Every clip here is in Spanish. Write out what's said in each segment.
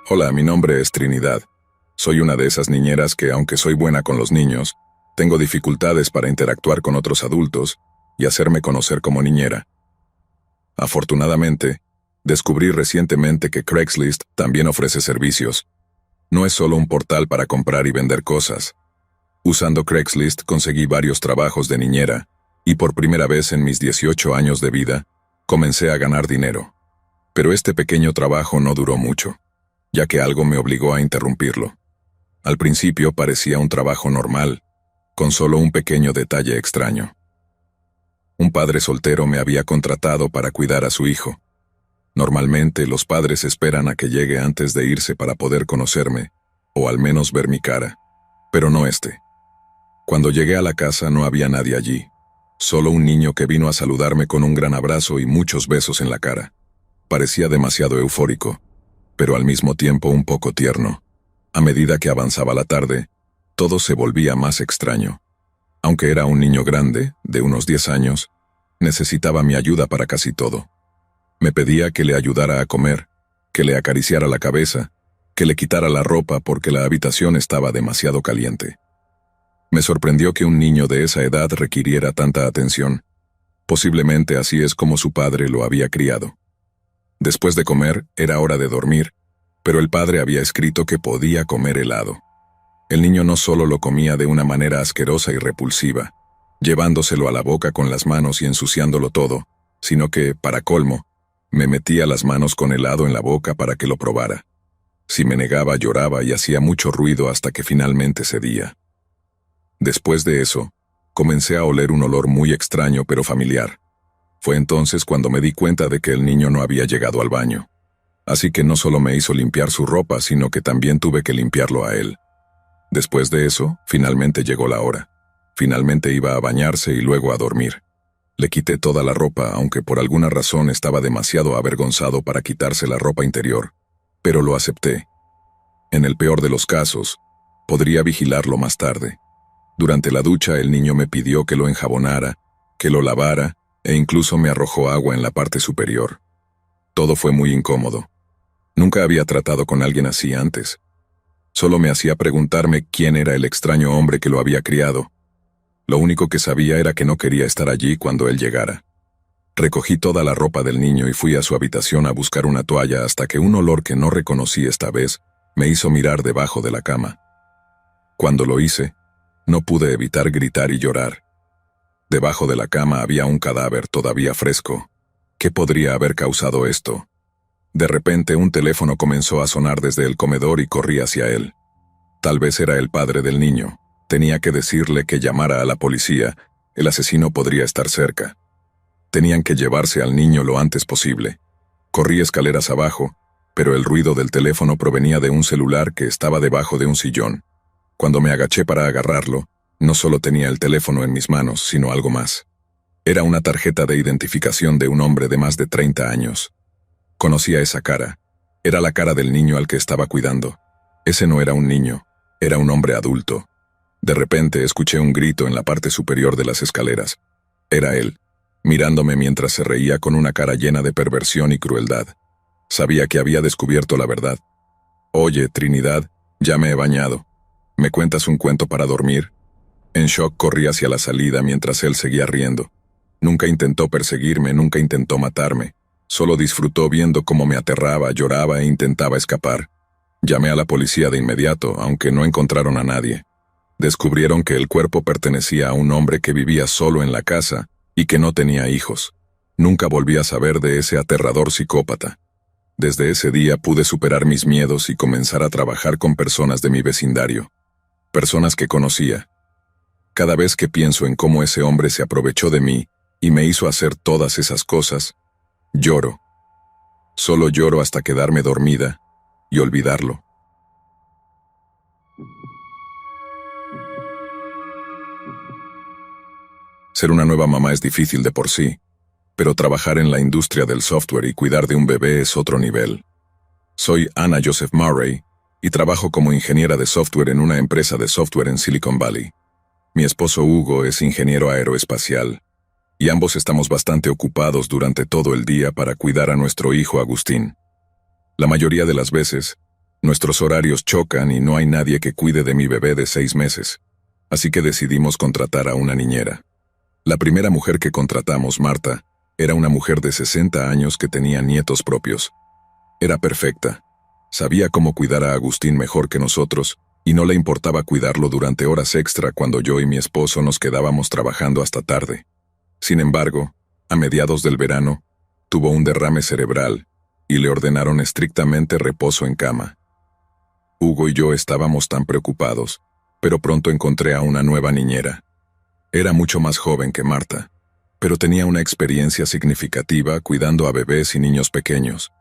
Hola, mi nombre es Trinidad. Soy una de esas niñeras que, aunque soy buena con los niños, tengo dificultades para interactuar con otros adultos y hacerme conocer como niñera. Afortunadamente, descubrí recientemente que Craigslist también ofrece servicios. No es solo un portal para comprar y vender cosas. Usando Craigslist conseguí varios trabajos de niñera, y por primera vez en mis 18 años de vida, comencé a ganar dinero. Pero este pequeño trabajo no duró mucho, ya que algo me obligó a interrumpirlo. Al principio parecía un trabajo normal, con solo un pequeño detalle extraño. Un padre soltero me había contratado para cuidar a su hijo. Normalmente los padres esperan a que llegue antes de irse para poder conocerme, o al menos ver mi cara, pero no este. Cuando llegué a la casa no había nadie allí, solo un niño que vino a saludarme con un gran abrazo y muchos besos en la cara. Parecía demasiado eufórico, pero al mismo tiempo un poco tierno. A medida que avanzaba la tarde, todo se volvía más extraño. Aunque era un niño grande, de unos 10 años, necesitaba mi ayuda para casi todo. Me pedía que le ayudara a comer, que le acariciara la cabeza, que le quitara la ropa porque la habitación estaba demasiado caliente. Me sorprendió que un niño de esa edad requiriera tanta atención. Posiblemente así es como su padre lo había criado. Después de comer, era hora de dormir, pero el padre había escrito que podía comer helado. El niño no solo lo comía de una manera asquerosa y repulsiva, llevándoselo a la boca con las manos y ensuciándolo todo, sino que, para colmo, me metía las manos con helado en la boca para que lo probara. Si me negaba, lloraba y hacía mucho ruido hasta que finalmente cedía. Después de eso, comencé a oler un olor muy extraño pero familiar. Fue entonces cuando me di cuenta de que el niño no había llegado al baño. Así que no solo me hizo limpiar su ropa, sino que también tuve que limpiarlo a él. Después de eso, finalmente llegó la hora. Finalmente iba a bañarse y luego a dormir. Le quité toda la ropa, aunque por alguna razón estaba demasiado avergonzado para quitarse la ropa interior, pero lo acepté. En el peor de los casos, podría vigilarlo más tarde. Durante la ducha el niño me pidió que lo enjabonara, que lo lavara, e incluso me arrojó agua en la parte superior. Todo fue muy incómodo. Nunca había tratado con alguien así antes. Solo me hacía preguntarme quién era el extraño hombre que lo había criado. Lo único que sabía era que no quería estar allí cuando él llegara. Recogí toda la ropa del niño y fui a su habitación a buscar una toalla hasta que un olor que no reconocí esta vez me hizo mirar debajo de la cama. Cuando lo hice, no pude evitar gritar y llorar. Debajo de la cama había un cadáver todavía fresco. ¿Qué podría haber causado esto? De repente un teléfono comenzó a sonar desde el comedor y corrí hacia él. Tal vez era el padre del niño. Tenía que decirle que llamara a la policía. El asesino podría estar cerca. Tenían que llevarse al niño lo antes posible. Corrí escaleras abajo, pero el ruido del teléfono provenía de un celular que estaba debajo de un sillón. Cuando me agaché para agarrarlo, no solo tenía el teléfono en mis manos, sino algo más. Era una tarjeta de identificación de un hombre de más de 30 años. Conocía esa cara. Era la cara del niño al que estaba cuidando. Ese no era un niño, era un hombre adulto. De repente escuché un grito en la parte superior de las escaleras. Era él, mirándome mientras se reía con una cara llena de perversión y crueldad. Sabía que había descubierto la verdad. «Oye, Trinidad, ya me he bañado. ¿Me cuentas un cuento para dormir?» En shock corrí hacia la salida mientras él seguía riendo. Nunca intentó perseguirme, nunca intentó matarme. Solo disfrutó viendo cómo me aterraba, lloraba e intentaba escapar. Llamé a la policía de inmediato, aunque no encontraron a nadie. Descubrieron que el cuerpo pertenecía a un hombre que vivía solo en la casa y que no tenía hijos. Nunca volví a saber de ese aterrador psicópata. Desde ese día pude superar mis miedos y comenzar a trabajar con personas de mi vecindario. Personas que conocía. Cada vez que pienso en cómo ese hombre se aprovechó de mí y me hizo hacer todas esas cosas, lloro. Solo lloro hasta quedarme dormida y olvidarlo. Ser una nueva mamá es difícil de por sí, pero trabajar en la industria del software y cuidar de un bebé es otro nivel. Soy Anna Joseph Murray y trabajo como ingeniera de software en una empresa de software en Silicon Valley. Mi esposo Hugo es ingeniero aeroespacial. y ambos estamos bastante ocupados durante todo el día para cuidar a nuestro hijo Agustín. La mayoría de las veces, nuestros horarios chocan y no hay nadie que cuide de mi bebé de 6 meses, así que decidimos contratar a una niñera. La primera mujer que contratamos, Marta, era una mujer de 60 años que tenía nietos propios. Era perfecta. Sabía cómo cuidar a Agustín mejor que nosotros, y no le importaba cuidarlo durante horas extra cuando yo y mi esposo nos quedábamos trabajando hasta tarde. Sin embargo, a mediados del verano, tuvo un derrame cerebral, y le ordenaron estrictamente reposo en cama. Hugo y yo estábamos tan preocupados, pero pronto encontré a una nueva niñera. Era mucho más joven que Marta, pero tenía una experiencia significativa cuidando a bebés y niños pequeños.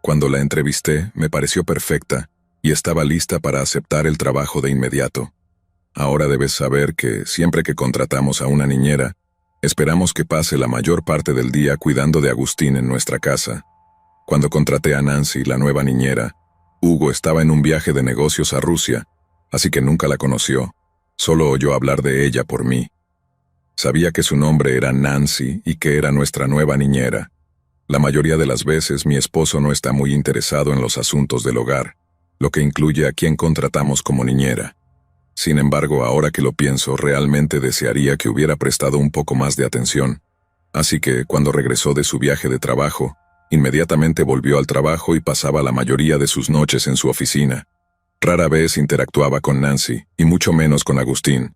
Cuando la entrevisté, me pareció perfecta y estaba lista para aceptar el trabajo de inmediato. Ahora debes saber que, siempre que contratamos a una niñera, esperamos que pase la mayor parte del día cuidando de Agustín en nuestra casa. Cuando contraté a Nancy, la nueva niñera, Hugo estaba en un viaje de negocios a Rusia, así que nunca la conoció, solo oyó hablar de ella por mí. Sabía que su nombre era Nancy y que era nuestra nueva niñera. La mayoría de las veces mi esposo no está muy interesado en los asuntos del hogar, lo que incluye a quien contratamos como niñera. Sin embargo, ahora que lo pienso, realmente desearía que hubiera prestado un poco más de atención. Así que, cuando regresó de su viaje de trabajo, inmediatamente volvió al trabajo y pasaba la mayoría de sus noches en su oficina. Rara vez interactuaba con Nancy, y mucho menos con Agustín.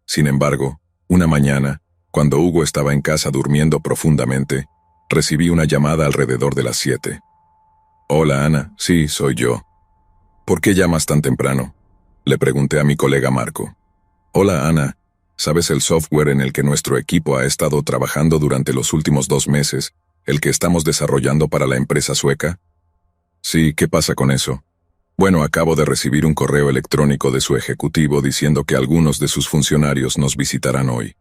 Sin embargo, una mañana, cuando Hugo estaba en casa durmiendo profundamente, recibí una llamada alrededor de las 7. «Hola, Ana. Sí, soy yo». «¿Por qué llamas tan temprano?», le pregunté a mi colega Marco. «Hola, Ana. ¿Sabes el software en el que nuestro equipo ha estado trabajando durante los últimos 2 meses, el que estamos desarrollando para la empresa sueca?» «Sí, ¿qué pasa con eso?». «Bueno, acabo de recibir un correo electrónico de su ejecutivo diciendo que algunos de sus funcionarios nos visitarán hoy.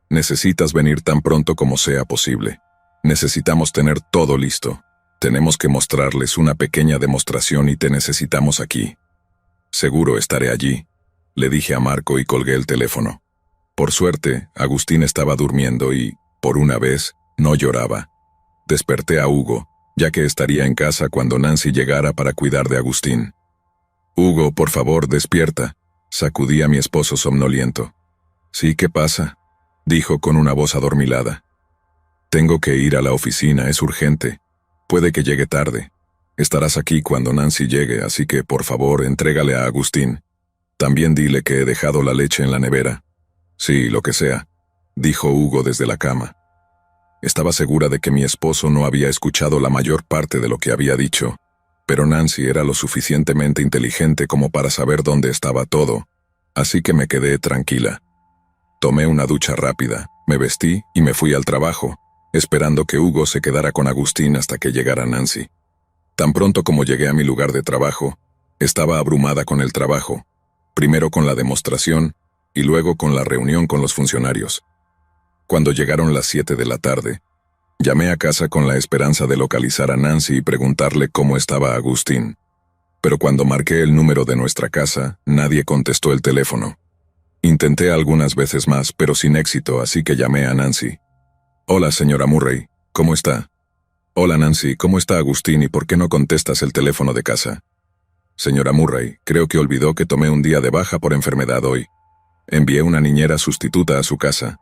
Necesitas venir tan pronto como sea posible. Necesitamos tener todo listo. Tenemos que mostrarles una pequeña demostración y te necesitamos aquí». «Seguro estaré allí», le dije a Marco y colgué el teléfono. Por suerte, Agustín estaba durmiendo y, por una vez, no lloraba. Desperté a Hugo, ya que estaría en casa cuando Nancy llegara para cuidar de Agustín. «Hugo, por favor, despierta», sacudí a mi esposo somnoliento. «Sí, ¿qué pasa?», dijo con una voz adormilada. «Tengo que ir a la oficina, es urgente. Puede que llegue tarde. Estarás aquí cuando Nancy llegue, así que, por favor, entrégale a Agustín. También dile que he dejado la leche en la nevera». «Sí, lo que sea», dijo Hugo desde la cama. Estaba segura de que mi esposo no había escuchado la mayor parte de lo que había dicho, pero Nancy era lo suficientemente inteligente como para saber dónde estaba todo, así que me quedé tranquila. Tomé una ducha rápida, me vestí y me fui al trabajo, esperando que Hugo se quedara con Agustín hasta que llegara Nancy. Tan pronto como llegué a mi lugar de trabajo, estaba abrumada con el trabajo, primero con la demostración y luego con la reunión con los funcionarios. Cuando llegaron las 7 de la tarde, llamé a casa con la esperanza de localizar a Nancy y preguntarle cómo estaba Agustín. Pero cuando marqué el número de nuestra casa, nadie contestó el teléfono. Intenté algunas veces más, pero sin éxito, así que llamé a Nancy. «Hola, señora Murray, ¿cómo está?». «Hola, Nancy, ¿cómo está Agustín y por qué no contestas el teléfono de casa?». «Señora Murray, creo que olvidó que tomé un día de baja por enfermedad hoy. Envié una niñera sustituta a su casa.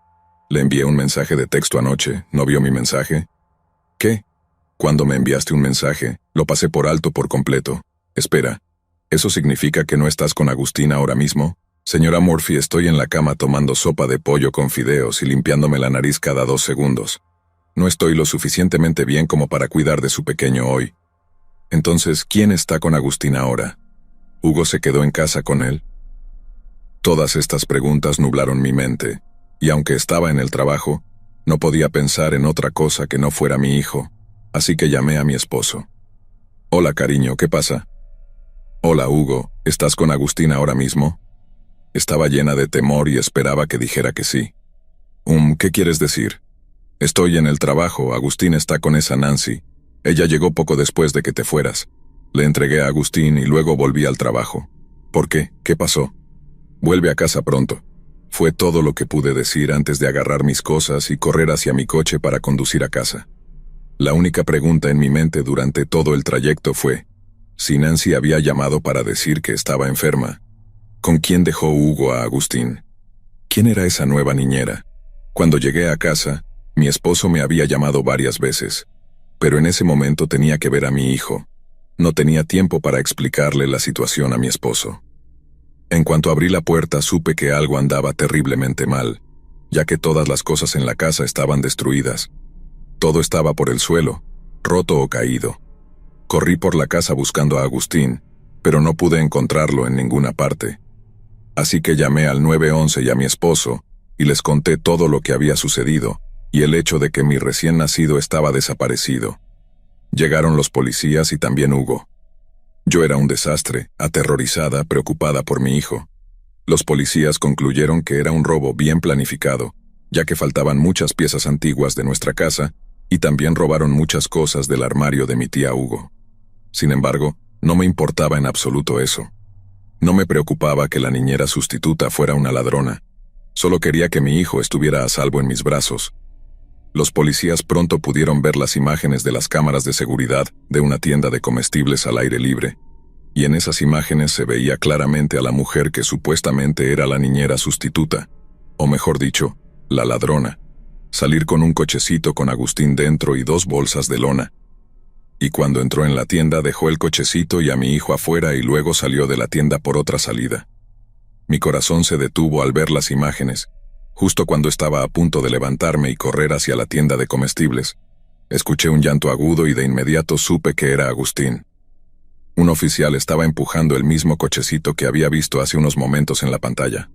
Le envié un mensaje de texto anoche, ¿no vio mi mensaje?». «¿Qué?». «Cuando me enviaste un mensaje, lo pasé por alto por completo. Espera, ¿eso significa que no estás con Agustín ahora mismo?». «Señora Murphy, estoy en la cama tomando sopa de pollo con fideos y limpiándome la nariz cada 2 segundos. No estoy lo suficientemente bien como para cuidar de su pequeño hoy». «Entonces, ¿quién está con Agustín ahora? ¿Hugo se quedó en casa con él?». Todas estas preguntas nublaron mi mente, y aunque estaba en el trabajo, no podía pensar en otra cosa que no fuera mi hijo, así que llamé a mi esposo. «Hola, cariño, ¿qué pasa?». «Hola, Hugo, ¿estás con Agustín ahora mismo?». Estaba llena de temor y esperaba que dijera que sí. ¿Qué quieres decir?». «Estoy en el trabajo, Agustín está con esa Nancy. Ella llegó poco después de que te fueras. Le entregué a Agustín y luego volví al trabajo». «¿Por qué? ¿Qué pasó?». «Vuelve a casa pronto». Fue todo lo que pude decir antes de agarrar mis cosas y correr hacia mi coche para conducir a casa. La única pregunta en mi mente durante todo el trayecto fue si Nancy había llamado para decir que estaba enferma. ¿Con quién dejó Hugo a Agustín? ¿Quién era esa nueva niñera? Cuando llegué a casa, mi esposo me había llamado varias veces, pero en ese momento tenía que ver a mi hijo. No tenía tiempo para explicarle la situación a mi esposo. En cuanto abrí la puerta supe que algo andaba terriblemente mal, ya que todas las cosas en la casa estaban destruidas. Todo estaba por el suelo, roto o caído. Corrí por la casa buscando a Agustín, pero no pude encontrarlo en ninguna parte. Así que llamé al 911 y a mi esposo, y les conté todo lo que había sucedido, y el hecho de que mi recién nacido estaba desaparecido. Llegaron los policías y también Hugo. Yo era un desastre, aterrorizada, preocupada por mi hijo. Los policías concluyeron que era un robo bien planificado, ya que faltaban muchas piezas antiguas de nuestra casa, y también robaron muchas cosas del armario de mi tía Hugo. Sin embargo, no me importaba en absoluto eso. No me preocupaba que la niñera sustituta fuera una ladrona. Solo quería que mi hijo estuviera a salvo en mis brazos. Los policías pronto pudieron ver las imágenes de las cámaras de seguridad de una tienda de comestibles al aire libre, y en esas imágenes se veía claramente a la mujer que supuestamente era la niñera sustituta, o mejor dicho, la ladrona, salir con un cochecito con Agustín dentro y 2 bolsas de lona. Y cuando entró en la tienda dejó el cochecito y a mi hijo afuera y luego salió de la tienda por otra salida. Mi corazón se detuvo al ver las imágenes. Justo cuando estaba a punto de levantarme y correr hacia la tienda de comestibles, escuché un llanto agudo y de inmediato supe que era Agustín. Un oficial estaba empujando el mismo cochecito que había visto hace unos momentos en la pantalla.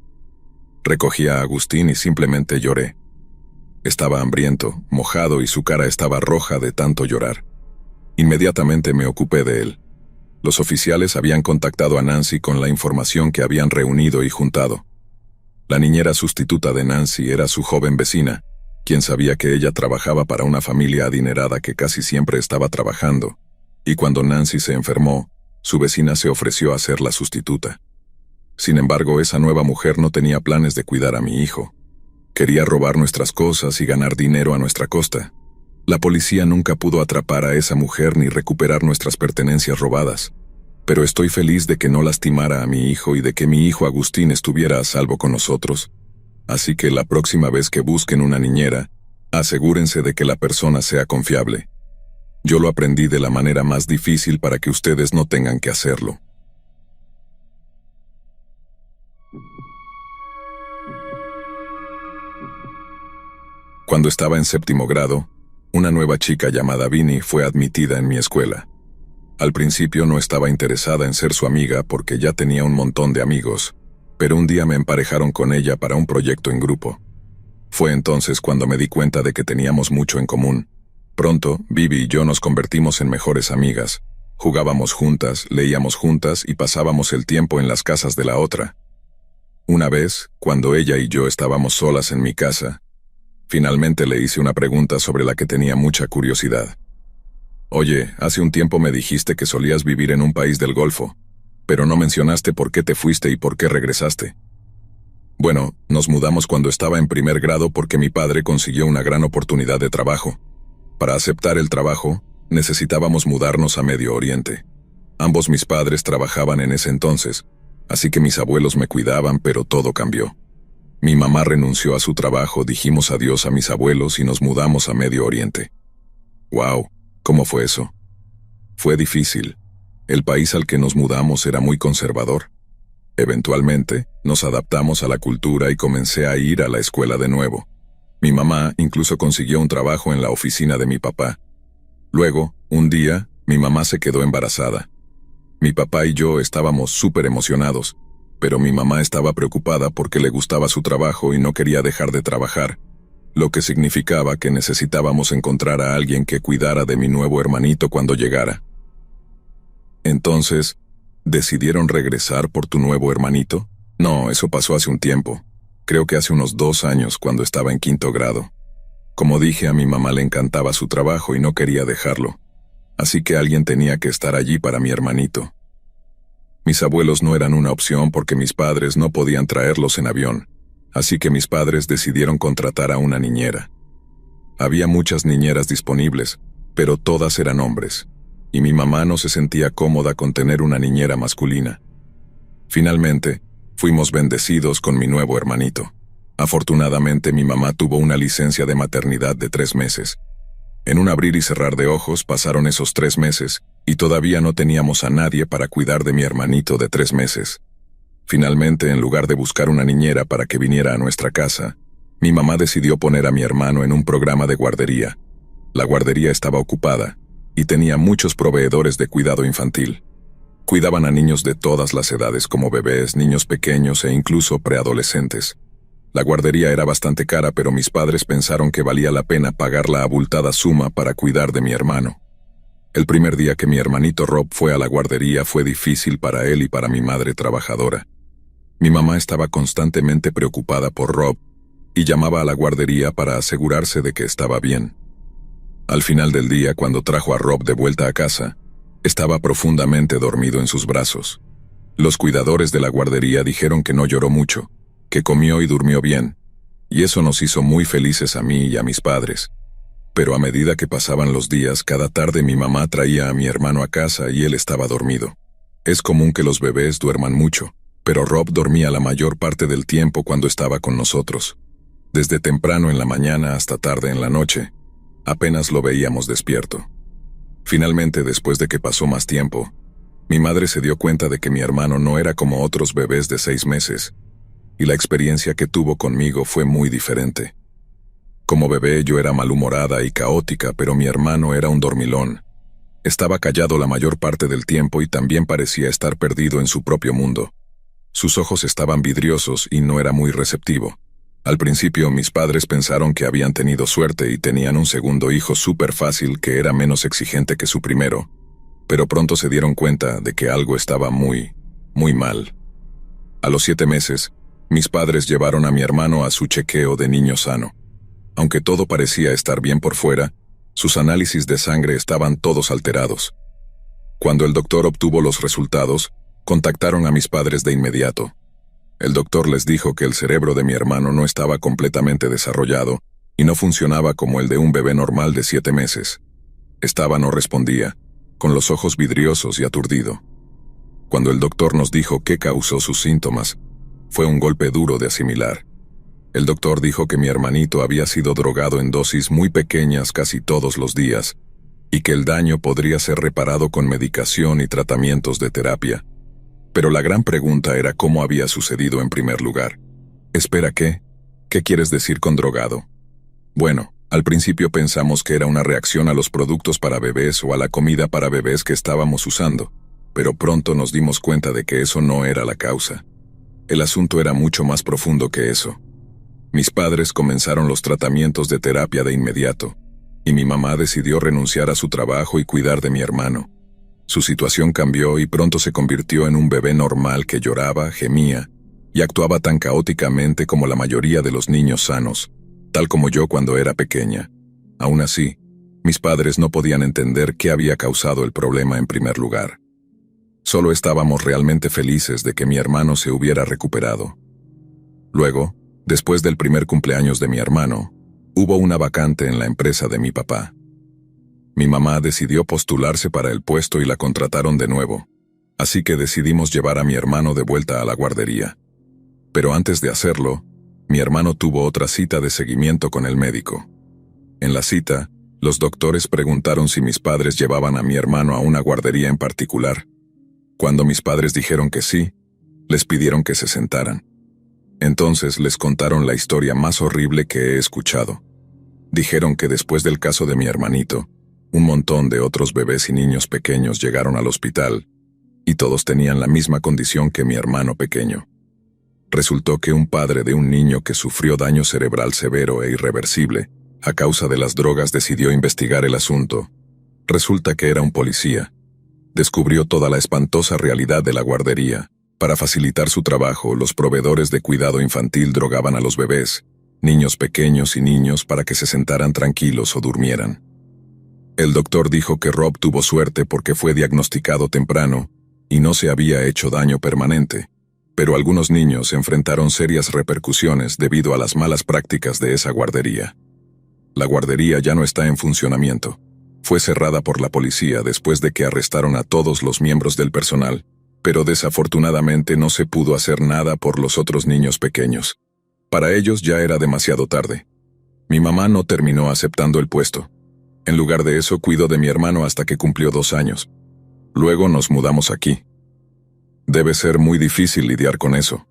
Recogí a Agustín y simplemente lloré. Estaba hambriento, mojado y su cara estaba roja de tanto llorar. Inmediatamente me ocupé de él. Los oficiales habían contactado a Nancy con la información que habían reunido y juntado. La niñera sustituta de Nancy era su joven vecina, quien sabía que ella trabajaba para una familia adinerada que casi siempre estaba trabajando, y cuando Nancy se enfermó, su vecina se ofreció a ser la sustituta. Sin embargo, esa nueva mujer no tenía planes de cuidar a mi hijo. Quería robar nuestras cosas y ganar dinero a nuestra costa. La policía nunca pudo atrapar a esa mujer ni recuperar nuestras pertenencias robadas. Pero estoy feliz de que no lastimara a mi hijo y de que mi hijo Agustín estuviera a salvo con nosotros. Así que la próxima vez que busquen una niñera, asegúrense de que la persona sea confiable. Yo lo aprendí de la manera más difícil para que ustedes no tengan que hacerlo. Cuando estaba en 7º grado, una nueva chica llamada Vinny fue admitida en mi escuela. Al principio no estaba interesada en ser su amiga porque ya tenía un montón de amigos, pero un día me emparejaron con ella para un proyecto en grupo. Fue entonces cuando me di cuenta de que teníamos mucho en común. Pronto, Vivi y yo nos convertimos en mejores amigas. Jugábamos juntas, leíamos juntas y pasábamos el tiempo en las casas de la otra. Una vez, cuando ella y yo estábamos solas en mi casa, finalmente le hice una pregunta sobre la que tenía mucha curiosidad. Oye, hace un tiempo me dijiste que solías vivir en un país del Golfo, pero no mencionaste por qué te fuiste y por qué regresaste. Bueno, nos mudamos cuando estaba en 1er grado porque mi padre consiguió una gran oportunidad de trabajo. Para aceptar el trabajo, necesitábamos mudarnos a Medio Oriente. Ambos mis padres trabajaban en ese entonces, así que mis abuelos me cuidaban, pero todo cambió. Mi mamá renunció a su trabajo, dijimos adiós a mis abuelos y nos mudamos a Medio Oriente. ¡Wow! ¿Cómo fue eso? Fue difícil. El país al que nos mudamos era muy conservador. Eventualmente, nos adaptamos a la cultura y comencé a ir a la escuela de nuevo. Mi mamá incluso consiguió un trabajo en la oficina de mi papá. Luego, un día, mi mamá se quedó embarazada. Mi papá y yo estábamos súper emocionados, pero mi mamá estaba preocupada porque le gustaba su trabajo y no quería dejar de trabajar, lo que significaba que necesitábamos encontrar a alguien que cuidara de mi nuevo hermanito cuando llegara. Entonces, ¿decidieron regresar por tu nuevo hermanito? No, eso pasó hace un tiempo. Creo que hace unos 2 años cuando estaba en 5º grado. Como dije, a mi mamá le encantaba su trabajo y no quería dejarlo. Así que alguien tenía que estar allí para mi hermanito. Mis abuelos no eran una opción porque mis padres no podían traerlos en avión. Así que mis padres decidieron contratar a una niñera. Había muchas niñeras disponibles, pero todas eran hombres, y mi mamá no se sentía cómoda con tener una niñera masculina. Finalmente, fuimos bendecidos con mi nuevo hermanito. Afortunadamente, mi mamá tuvo una licencia de maternidad de 3 meses. En un abrir y cerrar de ojos pasaron esos 3 meses, y todavía no teníamos a nadie para cuidar de mi hermanito de 3 meses. Finalmente, en lugar de buscar una niñera para que viniera a nuestra casa, mi mamá decidió poner a mi hermano en un programa de guardería. La guardería estaba ocupada, y tenía muchos proveedores de cuidado infantil. Cuidaban a niños de todas las edades como bebés, niños pequeños e incluso preadolescentes. La guardería era bastante cara, pero mis padres pensaron que valía la pena pagar la abultada suma para cuidar de mi hermano. El primer día que mi hermanito Rob fue a la guardería fue difícil para él y para mi madre trabajadora. Mi mamá estaba constantemente preocupada por Rob y llamaba a la guardería para asegurarse de que estaba bien. Al final del día, cuando trajo a Rob de vuelta a casa, estaba profundamente dormido en sus brazos. Los cuidadores de la guardería dijeron que no lloró mucho, que comió y durmió bien, y eso nos hizo muy felices a mí y a mis padres. Pero a medida que pasaban los días, cada tarde mi mamá traía a mi hermano a casa y él estaba dormido. Es común que los bebés duerman mucho, pero Rob dormía la mayor parte del tiempo cuando estaba con nosotros. Desde temprano en la mañana hasta tarde en la noche, apenas lo veíamos despierto. Finalmente, después de que pasó más tiempo, mi madre se dio cuenta de que mi hermano no era como otros bebés de 6 meses, y la experiencia que tuvo conmigo fue muy diferente. Como bebé yo era malhumorada y caótica, pero mi hermano era un dormilón. Estaba callado la mayor parte del tiempo y también parecía estar perdido en su propio mundo. Sus ojos estaban vidriosos y no era muy receptivo. Al principio mis padres pensaron que habían tenido suerte y tenían un segundo hijo súper fácil que era menos exigente que su primero, pero pronto se dieron cuenta de que algo estaba muy mal. A los 7 meses, mis padres llevaron a mi hermano a su chequeo de niño sano. Aunque todo parecía estar bien por fuera, sus análisis de sangre estaban todos alterados. Cuando el doctor obtuvo los resultados, contactaron a mis padres de inmediato. El doctor les dijo que el cerebro de mi hermano no estaba completamente desarrollado y no funcionaba como el de un bebé normal de 7 meses. No respondía, con los ojos vidriosos y aturdido. Cuando el doctor nos dijo qué causó sus síntomas, fue un golpe duro de asimilar. El doctor dijo que mi hermanito había sido drogado en dosis muy pequeñas casi todos los días y que el daño podría ser reparado con medicación y tratamientos de terapia. Pero la gran pregunta era cómo había sucedido en primer lugar. Espera, ¿qué? ¿Qué quieres decir con drogado? Bueno, al principio pensamos que era una reacción a los productos para bebés o a la comida para bebés que estábamos usando, pero pronto nos dimos cuenta de que eso no era la causa. El asunto era mucho más profundo que eso. Mis padres comenzaron los tratamientos de terapia de inmediato, y mi mamá decidió renunciar a su trabajo y cuidar de mi hermano. Su situación cambió y pronto se convirtió en un bebé normal que lloraba, gemía y actuaba tan caóticamente como la mayoría de los niños sanos, tal como yo cuando era pequeña. Aún así, mis padres no podían entender qué había causado el problema en primer lugar. Solo estábamos realmente felices de que mi hermano se hubiera recuperado. Luego, después del primer cumpleaños de mi hermano, hubo una vacante en la empresa de mi papá. Mi mamá decidió postularse para el puesto y la contrataron de nuevo, así que decidimos llevar a mi hermano de vuelta a la guardería. Pero antes de hacerlo, mi hermano tuvo otra cita de seguimiento con el médico. En la cita, los doctores preguntaron si mis padres llevaban a mi hermano a una guardería en particular. Cuando mis padres dijeron que sí, les pidieron que se sentaran. Entonces les contaron la historia más horrible que he escuchado. Dijeron que después del caso de mi hermanito, un montón de otros bebés y niños pequeños llegaron al hospital, y todos tenían la misma condición que mi hermano pequeño. Resultó que un padre de un niño que sufrió daño cerebral severo e irreversible a causa de las drogas decidió investigar el asunto. Resulta que era un policía. Descubrió toda la espantosa realidad de la guardería. Para facilitar su trabajo, los proveedores de cuidado infantil drogaban a los bebés, niños pequeños y niños para que se sentaran tranquilos o durmieran. El doctor dijo que Rob tuvo suerte porque fue diagnosticado temprano y no se había hecho daño permanente, Pero algunos niños enfrentaron serias repercusiones debido a las malas prácticas de esa guardería. La guardería ya no está en funcionamiento. Fue cerrada por la policía después de que arrestaron a todos los miembros del personal, pero desafortunadamente no se pudo hacer nada por los otros niños pequeños. Para ellos ya era demasiado tarde. Mi mamá no terminó aceptando el puesto. En lugar de eso, cuidó de mi hermano hasta que cumplió 2 años. Luego nos mudamos aquí. Debe ser muy difícil lidiar con eso.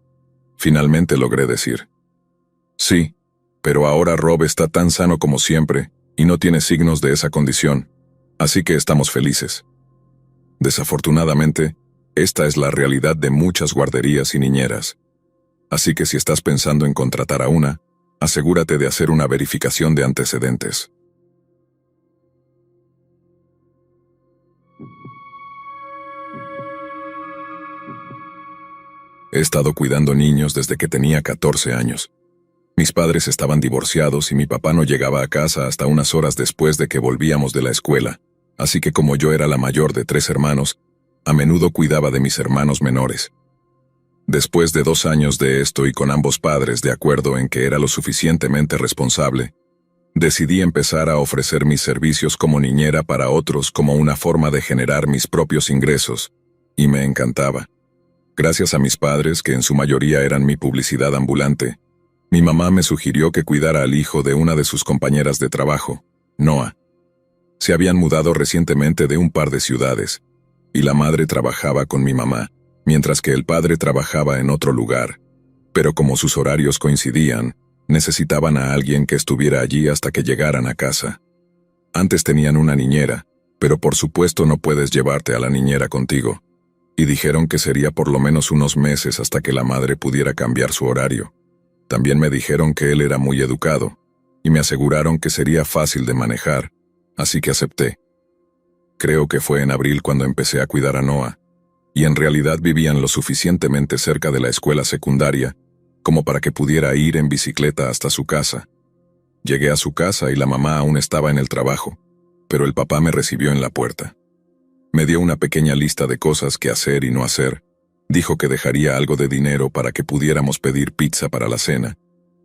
Finalmente logré decir. Sí, pero ahora Rob está tan sano como siempre y no tiene signos de esa condición, así que estamos felices. Desafortunadamente, esta es la realidad de muchas guarderías y niñeras. Así que si estás pensando en contratar a una, asegúrate de hacer una verificación de antecedentes. He estado cuidando niños desde que tenía 14 años. Mis padres estaban divorciados y mi papá no llegaba a casa hasta unas horas después de que volvíamos de la escuela, así que como yo era la mayor de 3 hermanos, a menudo cuidaba de mis hermanos menores. Después de 2 años de esto y con ambos padres de acuerdo en que era lo suficientemente responsable, decidí empezar a ofrecer mis servicios como niñera para otros como una forma de generar mis propios ingresos, y me encantaba. Gracias a mis padres, que en su mayoría eran mi publicidad ambulante, mi mamá me sugirió que cuidara al hijo de una de sus compañeras de trabajo, Noah. Se habían mudado recientemente de un par de ciudades, y la madre trabajaba con mi mamá, mientras que el padre trabajaba en otro lugar. Pero como sus horarios coincidían, necesitaban a alguien que estuviera allí hasta que llegaran a casa. Antes tenían una niñera, pero por supuesto no puedes llevarte a la niñera contigo, y dijeron que sería por lo menos unos meses hasta que la madre pudiera cambiar su horario. También me dijeron que él era muy educado, y me aseguraron que sería fácil de manejar, así que acepté. Creo que fue en abril cuando empecé a cuidar a Noah, y en realidad vivían lo suficientemente cerca de la escuela secundaria como para que pudiera ir en bicicleta hasta su casa. Llegué a su casa y la mamá aún estaba en el trabajo, pero el papá me recibió en la puerta. Me dio una pequeña lista de cosas que hacer y no hacer. Dijo que dejaría algo de dinero para que pudiéramos pedir pizza para la cena,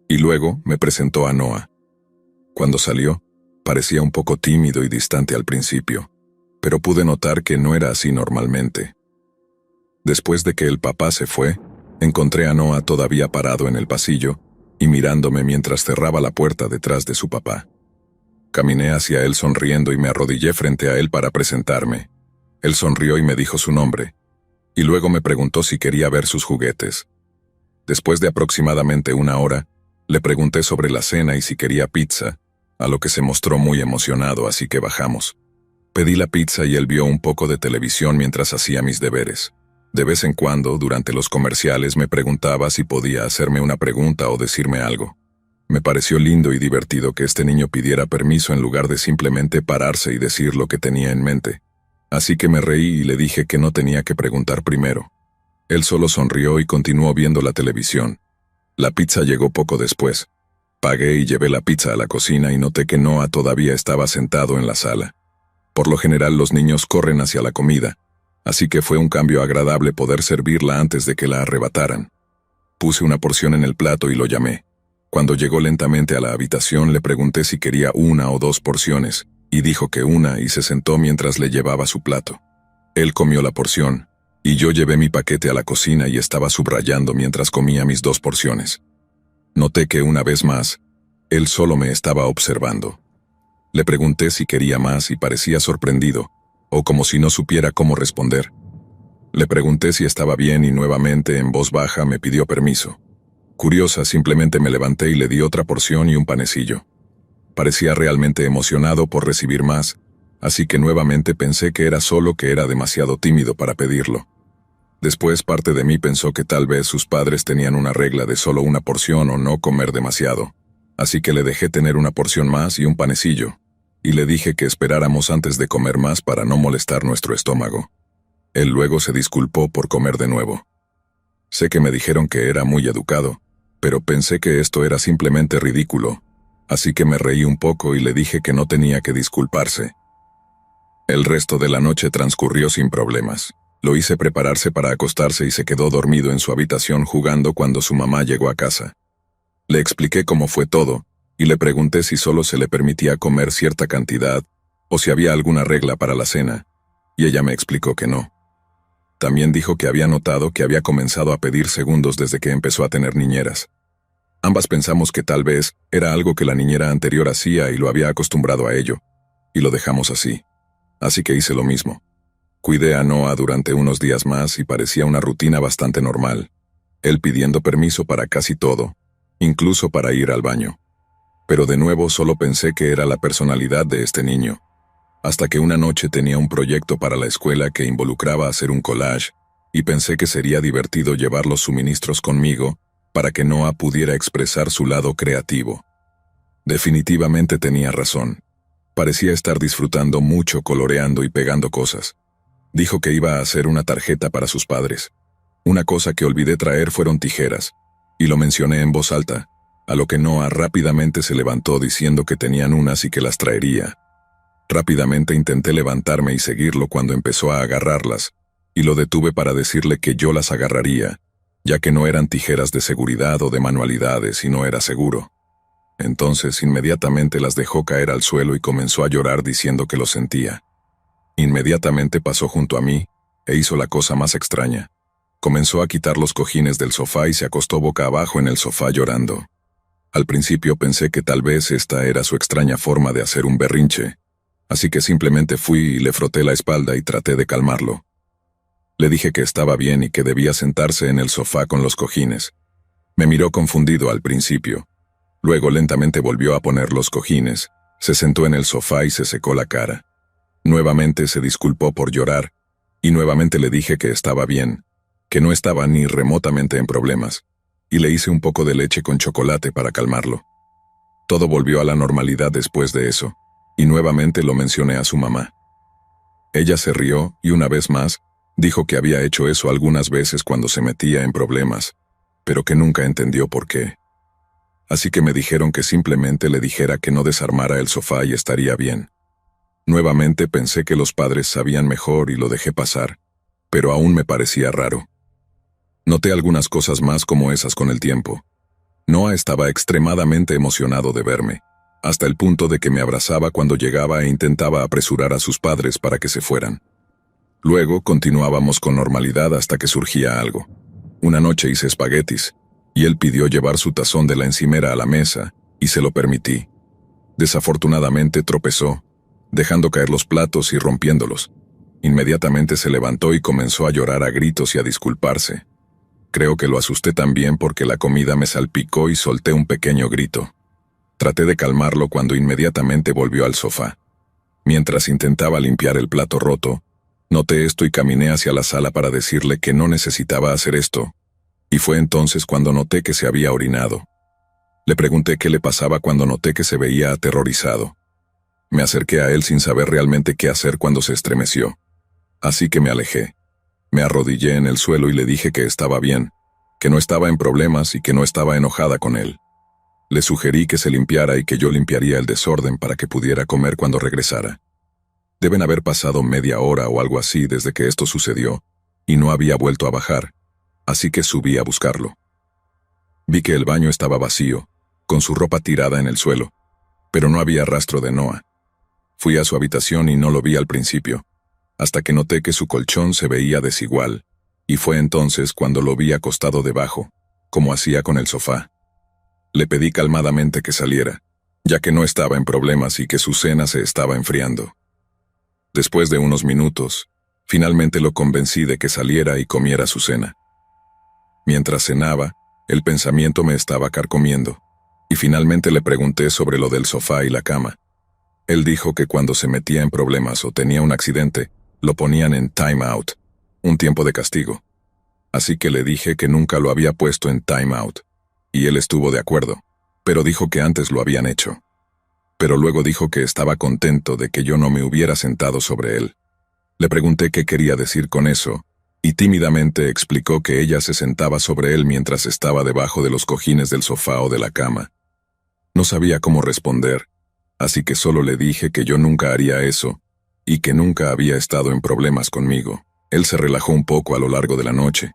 y luego me presentó a Noah. Cuando salió, parecía un poco tímido y distante al principio, pero pude notar que no era así normalmente. Después de que el papá se fue, encontré a Noah todavía parado en el pasillo y mirándome mientras cerraba la puerta detrás de su papá. Caminé hacia él sonriendo y me arrodillé frente a él para presentarme. Él sonrió y me dijo su nombre, y luego me preguntó si quería ver sus juguetes. Después de aproximadamente 1 hora, le pregunté sobre la cena y si quería pizza, a lo que se mostró muy emocionado, así que bajamos. Pedí la pizza y él vio un poco de televisión mientras hacía mis deberes. De vez en cuando, durante los comerciales, me preguntaba si podía hacerme una pregunta o decirme algo. Me pareció lindo y divertido que este niño pidiera permiso en lugar de simplemente pararse y decir lo que tenía en mente. Así que me reí y le dije que no tenía que preguntar primero. Él solo sonrió y continuó viendo la televisión. La pizza llegó poco después. Pagué y llevé la pizza a la cocina y noté que Noah todavía estaba sentado en la sala. Por lo general los niños corren hacia la comida, así que fue un cambio agradable poder servirla antes de que la arrebataran. Puse una porción en el plato y lo llamé. Cuando llegó lentamente a la habitación le pregunté si quería 1 o 2 porciones, y dijo que 1 y se sentó mientras le llevaba su plato. Él comió la porción, y yo llevé mi paquete a la cocina y estaba subrayando mientras comía mis 2 porciones. Noté que una vez más, él solo me estaba observando. Le pregunté si quería más y parecía sorprendido, o como si no supiera cómo responder. Le pregunté si estaba bien y nuevamente en voz baja me pidió permiso. Curiosa, simplemente me levanté y le di otra porción y un panecillo. Parecía realmente emocionado por recibir más, así que nuevamente pensé que era solo que era demasiado tímido para pedirlo. Después parte de mí pensó que tal vez sus padres tenían una regla de solo una porción o no comer demasiado, así que le dejé tener una porción más y un panecillo, y le dije que esperáramos antes de comer más para no molestar nuestro estómago. Él luego se disculpó por comer de nuevo. Sé que me dijeron que era muy educado, pero pensé que esto era simplemente ridículo, así que me reí un poco y le dije que no tenía que disculparse. El resto de la noche transcurrió sin problemas. Lo hice prepararse para acostarse y se quedó dormido en su habitación jugando cuando su mamá llegó a casa. Le expliqué cómo fue todo, y le pregunté si solo se le permitía comer cierta cantidad, o si había alguna regla para la cena, y ella me explicó que no. También dijo que había notado que había comenzado a pedir segundos desde que empezó a tener niñeras. Ambas pensamos que tal vez era algo que la niñera anterior hacía y lo había acostumbrado a ello, y lo dejamos así. Así que hice lo mismo. Cuidé a Noah durante unos días más y parecía una rutina bastante normal, él pidiendo permiso para casi todo, incluso para ir al baño. Pero de nuevo solo pensé que era la personalidad de este niño, hasta que una noche tenía un proyecto para la escuela que involucraba hacer un collage, y pensé que sería divertido llevar los suministros conmigo para que Noah pudiera expresar su lado creativo. Definitivamente tenía razón. Parecía estar disfrutando mucho coloreando y pegando cosas. Dijo que iba a hacer una tarjeta para sus padres. Una cosa que olvidé traer fueron tijeras, y lo mencioné en voz alta, a lo que Noah rápidamente se levantó diciendo que tenían unas y que las traería. Rápidamente intenté levantarme y seguirlo cuando empezó a agarrarlas, y lo detuve para decirle que yo las agarraría, ya que no eran tijeras de seguridad o de manualidades y no era seguro. Entonces inmediatamente las dejó caer al suelo y comenzó a llorar diciendo que lo sentía. Inmediatamente pasó junto a mí, e hizo la cosa más extraña. Comenzó a quitar los cojines del sofá y se acostó boca abajo en el sofá llorando. Al principio pensé que tal vez esta era su extraña forma de hacer un berrinche, así que simplemente fui y le froté la espalda y traté de calmarlo. Le dije que estaba bien y que debía sentarse en el sofá con los cojines. Me miró confundido al principio. Luego lentamente volvió a poner los cojines, se sentó en el sofá y se secó la cara. Nuevamente se disculpó por llorar, y nuevamente le dije que estaba bien, que no estaba ni remotamente en problemas, y le hice un poco de leche con chocolate para calmarlo. Todo volvió a la normalidad después de eso, y nuevamente lo mencioné a su mamá. Ella se rió y una vez más, dijo que había hecho eso algunas veces cuando se metía en problemas, pero que nunca entendió por qué. Así que me dijeron que simplemente le dijera que no desarmara el sofá y estaría bien. Nuevamente pensé que los padres sabían mejor y lo dejé pasar, pero aún me parecía raro. Noté algunas cosas más como esas con el tiempo. Noah estaba extremadamente emocionado de verme, hasta el punto de que me abrazaba cuando llegaba e intentaba apresurar a sus padres para que se fueran. Luego continuábamos con normalidad hasta que surgía algo. Una noche hice espaguetis, y él pidió llevar su tazón de la encimera a la mesa, y se lo permití. Desafortunadamente tropezó, dejando caer los platos y rompiéndolos. Inmediatamente se levantó y comenzó a llorar a gritos y a disculparse. Creo que lo asusté también porque la comida me salpicó y solté un pequeño grito. Traté de calmarlo cuando inmediatamente volvió al sofá. Mientras intentaba limpiar el plato roto, noté esto y caminé hacia la sala para decirle que no necesitaba hacer esto, y fue entonces cuando noté que se había orinado. Le pregunté qué le pasaba cuando noté que se veía aterrorizado. Me acerqué a él sin saber realmente qué hacer cuando se estremeció. Así que me alejé. Me arrodillé en el suelo y le dije que estaba bien, que no estaba en problemas y que no estaba enojada con él. Le sugerí que se limpiara y que yo limpiaría el desorden para que pudiera comer cuando regresara. Deben haber pasado media hora o algo así desde que esto sucedió, y no había vuelto a bajar, así que subí a buscarlo. Vi que el baño estaba vacío, con su ropa tirada en el suelo, pero no había rastro de Noah. Fui a su habitación y no lo vi al principio, hasta que noté que su colchón se veía desigual, y fue entonces cuando lo vi acostado debajo, como hacía con el sofá. Le pedí calmadamente que saliera, ya que no estaba en problemas y que su cena se estaba enfriando. Después de unos minutos, finalmente lo convencí de que saliera y comiera su cena. Mientras cenaba, el pensamiento me estaba carcomiendo, y finalmente le pregunté sobre lo del sofá y la cama. Él dijo que cuando se metía en problemas o tenía un accidente, lo ponían en time out, un tiempo de castigo. Así que le dije que nunca lo había puesto en time out, y él estuvo de acuerdo, pero dijo que antes lo habían hecho. Pero luego dijo que estaba contento de que yo no me hubiera sentado sobre él. Le pregunté qué quería decir con eso, y tímidamente explicó que ella se sentaba sobre él mientras estaba debajo de los cojines del sofá o de la cama. No sabía cómo responder, así que solo le dije que yo nunca haría eso, y que nunca había estado en problemas conmigo. Él se relajó un poco a lo largo de la noche,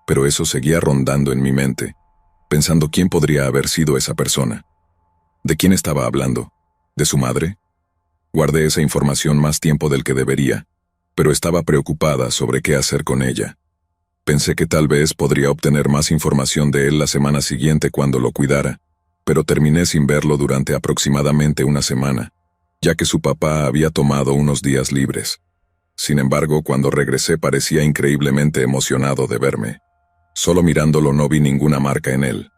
pero eso seguía rondando en mi mente, pensando quién podría haber sido esa persona. ¿De quién estaba hablando? ¿De su madre? Guardé esa información más tiempo del que debería, pero estaba preocupada sobre qué hacer con ella. Pensé que tal vez podría obtener más información de él la semana siguiente cuando lo cuidara, pero terminé sin verlo durante aproximadamente una semana, ya que su papá había tomado unos días libres. Sin embargo, cuando regresé parecía increíblemente emocionado de verme. Solo mirándolo no vi ninguna marca en él.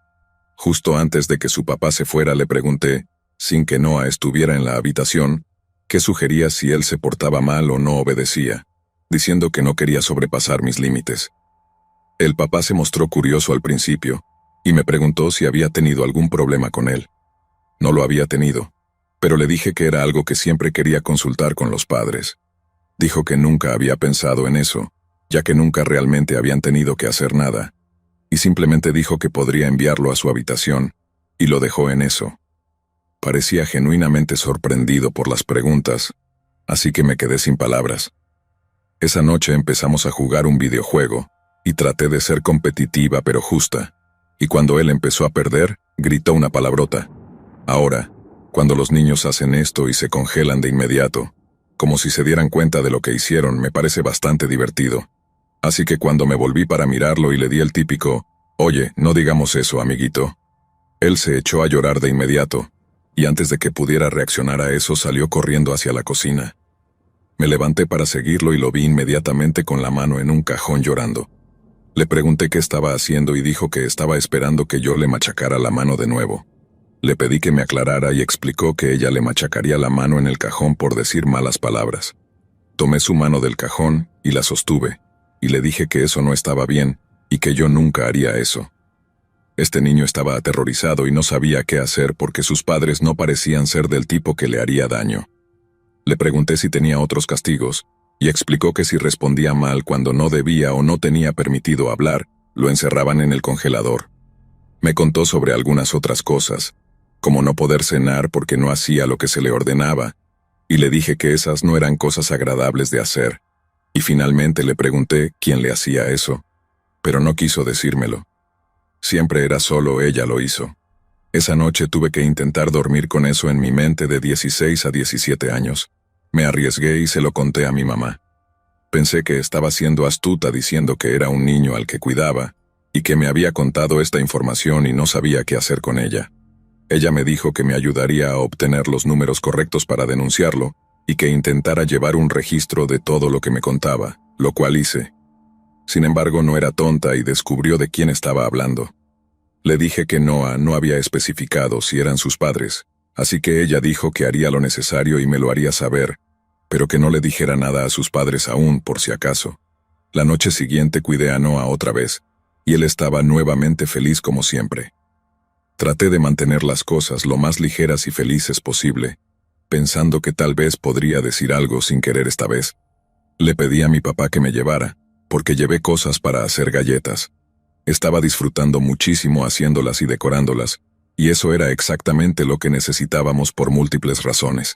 Justo antes de que su papá se fuera le pregunté, sin que Noah estuviera en la habitación, qué sugería si él se portaba mal o no obedecía, diciendo que no quería sobrepasar mis límites. El papá se mostró curioso al principio, y me preguntó si había tenido algún problema con él. No lo había tenido, pero le dije que era algo que siempre quería consultar con los padres. Dijo que nunca había pensado en eso, ya que nunca realmente habían tenido que hacer nada, y simplemente dijo que podría enviarlo a su habitación, y lo dejó en eso. Parecía genuinamente sorprendido por las preguntas, así que me quedé sin palabras. Esa noche empezamos a jugar un videojuego, y traté de ser competitiva pero justa, y cuando él empezó a perder, gritó una palabrota. Ahora, cuando los niños hacen esto y se congelan de inmediato, como si se dieran cuenta de lo que hicieron, me parece bastante divertido. Así que cuando me volví para mirarlo y le di el típico, «Oye, no digamos eso, amiguito», él se echó a llorar de inmediato, y antes de que pudiera reaccionar a eso salió corriendo hacia la cocina. Me levanté para seguirlo y lo vi inmediatamente con la mano en un cajón llorando. Le pregunté qué estaba haciendo y dijo que estaba esperando que yo le machacara la mano de nuevo. Le pedí que me aclarara y explicó que ella le machacaría la mano en el cajón por decir malas palabras. Tomé su mano del cajón y la sostuve, y le dije que eso no estaba bien y que yo nunca haría eso. Este niño estaba aterrorizado y no sabía qué hacer porque sus padres no parecían ser del tipo que le haría daño. Le pregunté si tenía otros castigos, y explicó que si respondía mal cuando no debía o no tenía permitido hablar, lo encerraban en el congelador. Me contó sobre algunas otras cosas, como no poder cenar porque no hacía lo que se le ordenaba, y le dije que esas no eran cosas agradables de hacer, y finalmente le pregunté quién le hacía eso, pero no quiso decírmelo. Siempre era solo ella lo hizo. Esa noche tuve que intentar dormir con eso en mi mente de 16 a 17 años. Me arriesgué y se lo conté a mi mamá. Pensé que estaba siendo astuta diciendo que era un niño al que cuidaba, y que me había contado esta información y no sabía qué hacer con ella. Ella me dijo que me ayudaría a obtener los números correctos para denunciarlo, y que intentara llevar un registro de todo lo que me contaba, lo cual hice. Sin embargo, no era tonta y descubrió de quién estaba hablando. Le dije que Noah no había especificado si eran sus padres, así que ella dijo que haría lo necesario y me lo haría saber, pero que no le dijera nada a sus padres aún por si acaso. La noche siguiente cuidé a Noah otra vez, y él estaba nuevamente feliz como siempre. Traté de mantener las cosas lo más ligeras y felices posible, pensando que tal vez podría decir algo sin querer esta vez. Le pedí a mi papá que me llevara, porque llevé cosas para hacer galletas. Estaba disfrutando muchísimo haciéndolas y decorándolas, y eso era exactamente lo que necesitábamos por múltiples razones.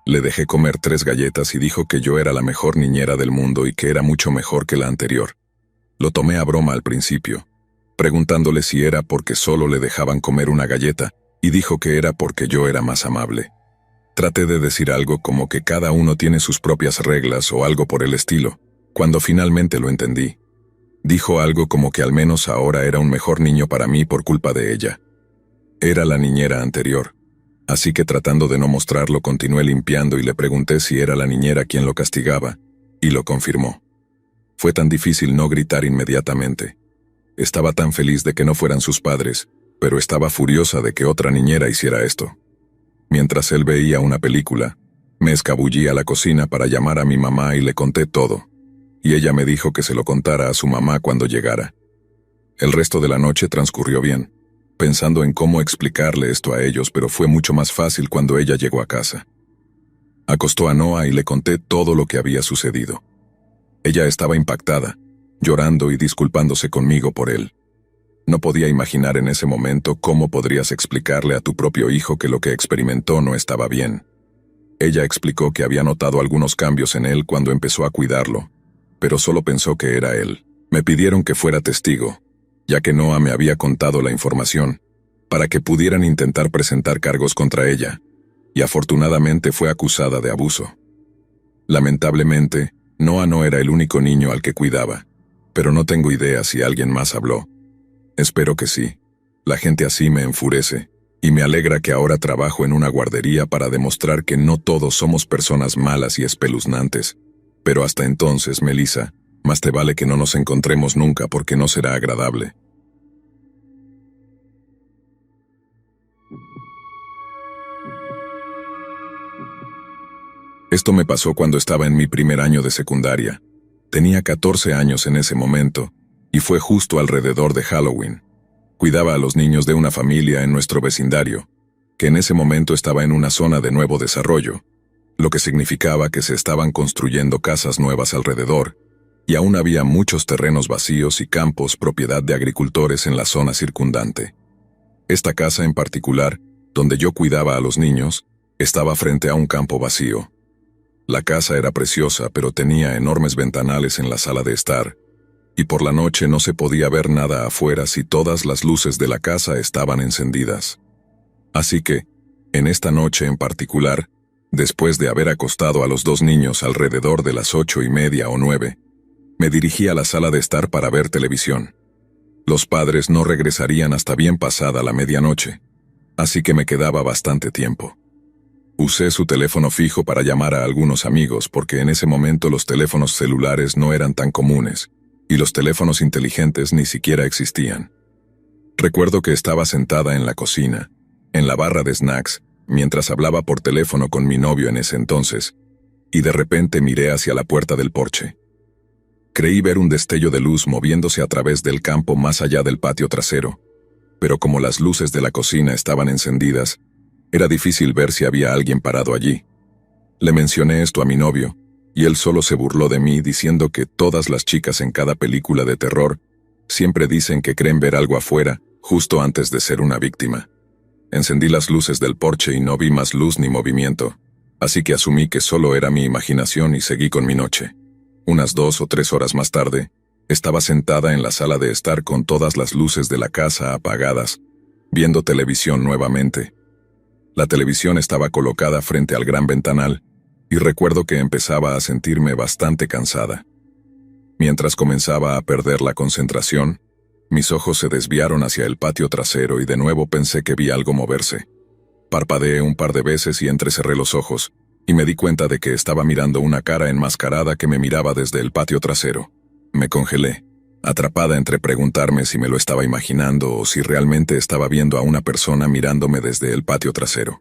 Le dejé comer 3 galletas y dijo que yo era la mejor niñera del mundo y que era mucho mejor que la anterior. Lo tomé a broma al principio, preguntándole si era porque solo le dejaban comer una galleta, y dijo que era porque yo era más amable. Traté de decir algo como que cada uno tiene sus propias reglas o algo por el estilo, cuando finalmente lo entendí. Dijo algo como que al menos ahora era un mejor niño para mí por culpa de ella. Era la niñera anterior, así que tratando de no mostrarlo continué limpiando y le pregunté si era la niñera quien lo castigaba, y lo confirmó. Fue tan difícil no gritar inmediatamente. Estaba tan feliz de que no fueran sus padres, pero estaba furiosa de que otra niñera hiciera esto. Mientras él veía una película, me escabullí a la cocina para llamar a mi mamá y le conté todo, y ella me dijo que se lo contara a su mamá cuando llegara. El resto de la noche transcurrió bien, pensando en cómo explicarle esto a ellos, pero fue mucho más fácil cuando ella llegó a casa. Acostó a Noah y le conté todo lo que había sucedido. Ella estaba impactada, llorando y disculpándose conmigo por él. No podía imaginar en ese momento cómo podrías explicarle a tu propio hijo que lo que experimentó no estaba bien. Ella explicó que había notado algunos cambios en él cuando empezó a cuidarlo, pero solo pensó que era él. Me pidieron que fuera testigo, ya que Noah me había contado la información, para que pudieran intentar presentar cargos contra ella, y afortunadamente fue acusada de abuso. Lamentablemente, Noah no era el único niño al que cuidaba, pero no tengo idea si alguien más habló. Espero que sí. La gente así me enfurece, y me alegra que ahora trabajo en una guardería para demostrar que no todos somos personas malas y espeluznantes. Pero hasta entonces, Melissa, más te vale que no nos encontremos nunca porque no será agradable. Esto me pasó cuando estaba en mi primer año de secundaria. Tenía 14 años en ese momento, y fue justo alrededor de Halloween. Cuidaba a los niños de una familia en nuestro vecindario, que en ese momento estaba en una zona de nuevo desarrollo, lo que significaba que se estaban construyendo casas nuevas alrededor, y aún había muchos terrenos vacíos y campos propiedad de agricultores en la zona circundante. Esta casa en particular, donde yo cuidaba a los niños, estaba frente a un campo vacío. La casa era preciosa, pero tenía enormes ventanales en la sala de estar, y por la noche no se podía ver nada afuera si todas las luces de la casa estaban encendidas. Así que, en esta noche en particular, después de haber acostado a los dos niños alrededor de las 8:30 o 9, me dirigí a la sala de estar para ver televisión. Los padres no regresarían hasta bien pasada la medianoche, así que me quedaba bastante tiempo. Usé su teléfono fijo para llamar a algunos amigos porque en ese momento los teléfonos celulares no eran tan comunes, y los teléfonos inteligentes ni siquiera existían. Recuerdo que estaba sentada en la cocina, en la barra de snacks, mientras hablaba por teléfono con mi novio en ese entonces, y de repente miré hacia la puerta del porche. Creí ver un destello de luz moviéndose a través del campo más allá del patio trasero, pero como las luces de la cocina estaban encendidas, era difícil ver si había alguien parado allí. Le mencioné esto a mi novio, y él solo se burló de mí diciendo que todas las chicas en cada película de terror siempre dicen que creen ver algo afuera justo antes de ser una víctima. Encendí las luces del porche y no vi más luz ni movimiento, así que asumí que solo era mi imaginación y seguí con mi noche. Unas 2 o 3 horas más tarde, estaba sentada en la sala de estar con todas las luces de la casa apagadas, viendo televisión nuevamente. La televisión estaba colocada frente al gran ventanal, y recuerdo que empezaba a sentirme bastante cansada. Mientras comenzaba a perder la concentración, mis ojos se desviaron hacia el patio trasero y de nuevo pensé que vi algo moverse. Parpadeé un par de veces y entrecerré los ojos, y me di cuenta de que estaba mirando una cara enmascarada que me miraba desde el patio trasero. Me congelé, atrapada entre preguntarme si me lo estaba imaginando o si realmente estaba viendo a una persona mirándome desde el patio trasero.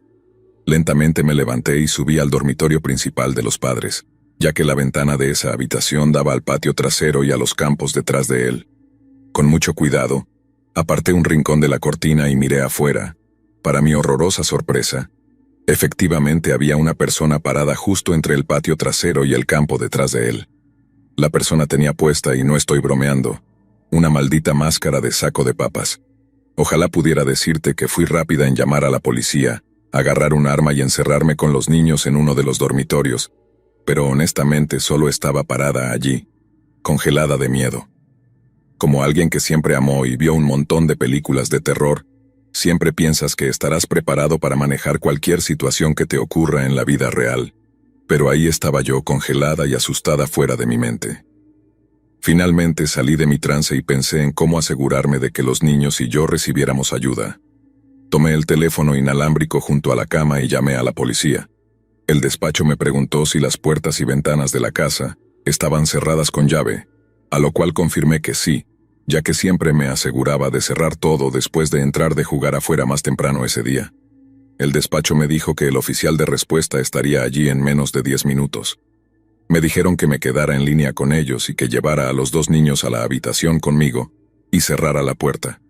Lentamente me levanté y subí al dormitorio principal de los padres, ya que la ventana de esa habitación daba al patio trasero y a los campos detrás de él. Con mucho cuidado, aparté un rincón de la cortina y miré afuera. Para mi horrorosa sorpresa, efectivamente había una persona parada justo entre el patio trasero y el campo detrás de él. La persona tenía puesta, y no estoy bromeando, una maldita máscara de saco de papas. Ojalá pudiera decirte que fui rápida en llamar a la policía, agarrar un arma y encerrarme con los niños en uno de los dormitorios, pero honestamente solo estaba parada allí, congelada de miedo. Como alguien que siempre amó y vio un montón de películas de terror, siempre piensas que estarás preparado para manejar cualquier situación que te ocurra en la vida real. Pero ahí estaba yo congelada y asustada fuera de mi mente. Finalmente salí de mi trance y pensé en cómo asegurarme de que los niños y yo recibiéramos ayuda. Tomé el teléfono inalámbrico junto a la cama y llamé a la policía. El despacho me preguntó si las puertas y ventanas de la casa estaban cerradas con llave, a lo cual confirmé que sí, ya que siempre me aseguraba de cerrar todo después de entrar de jugar afuera más temprano ese día. El despacho me dijo que el oficial de respuesta estaría allí en menos de 10 minutos. Me dijeron que me quedara en línea con ellos y que llevara a los dos niños a la habitación conmigo y cerrara la puerta.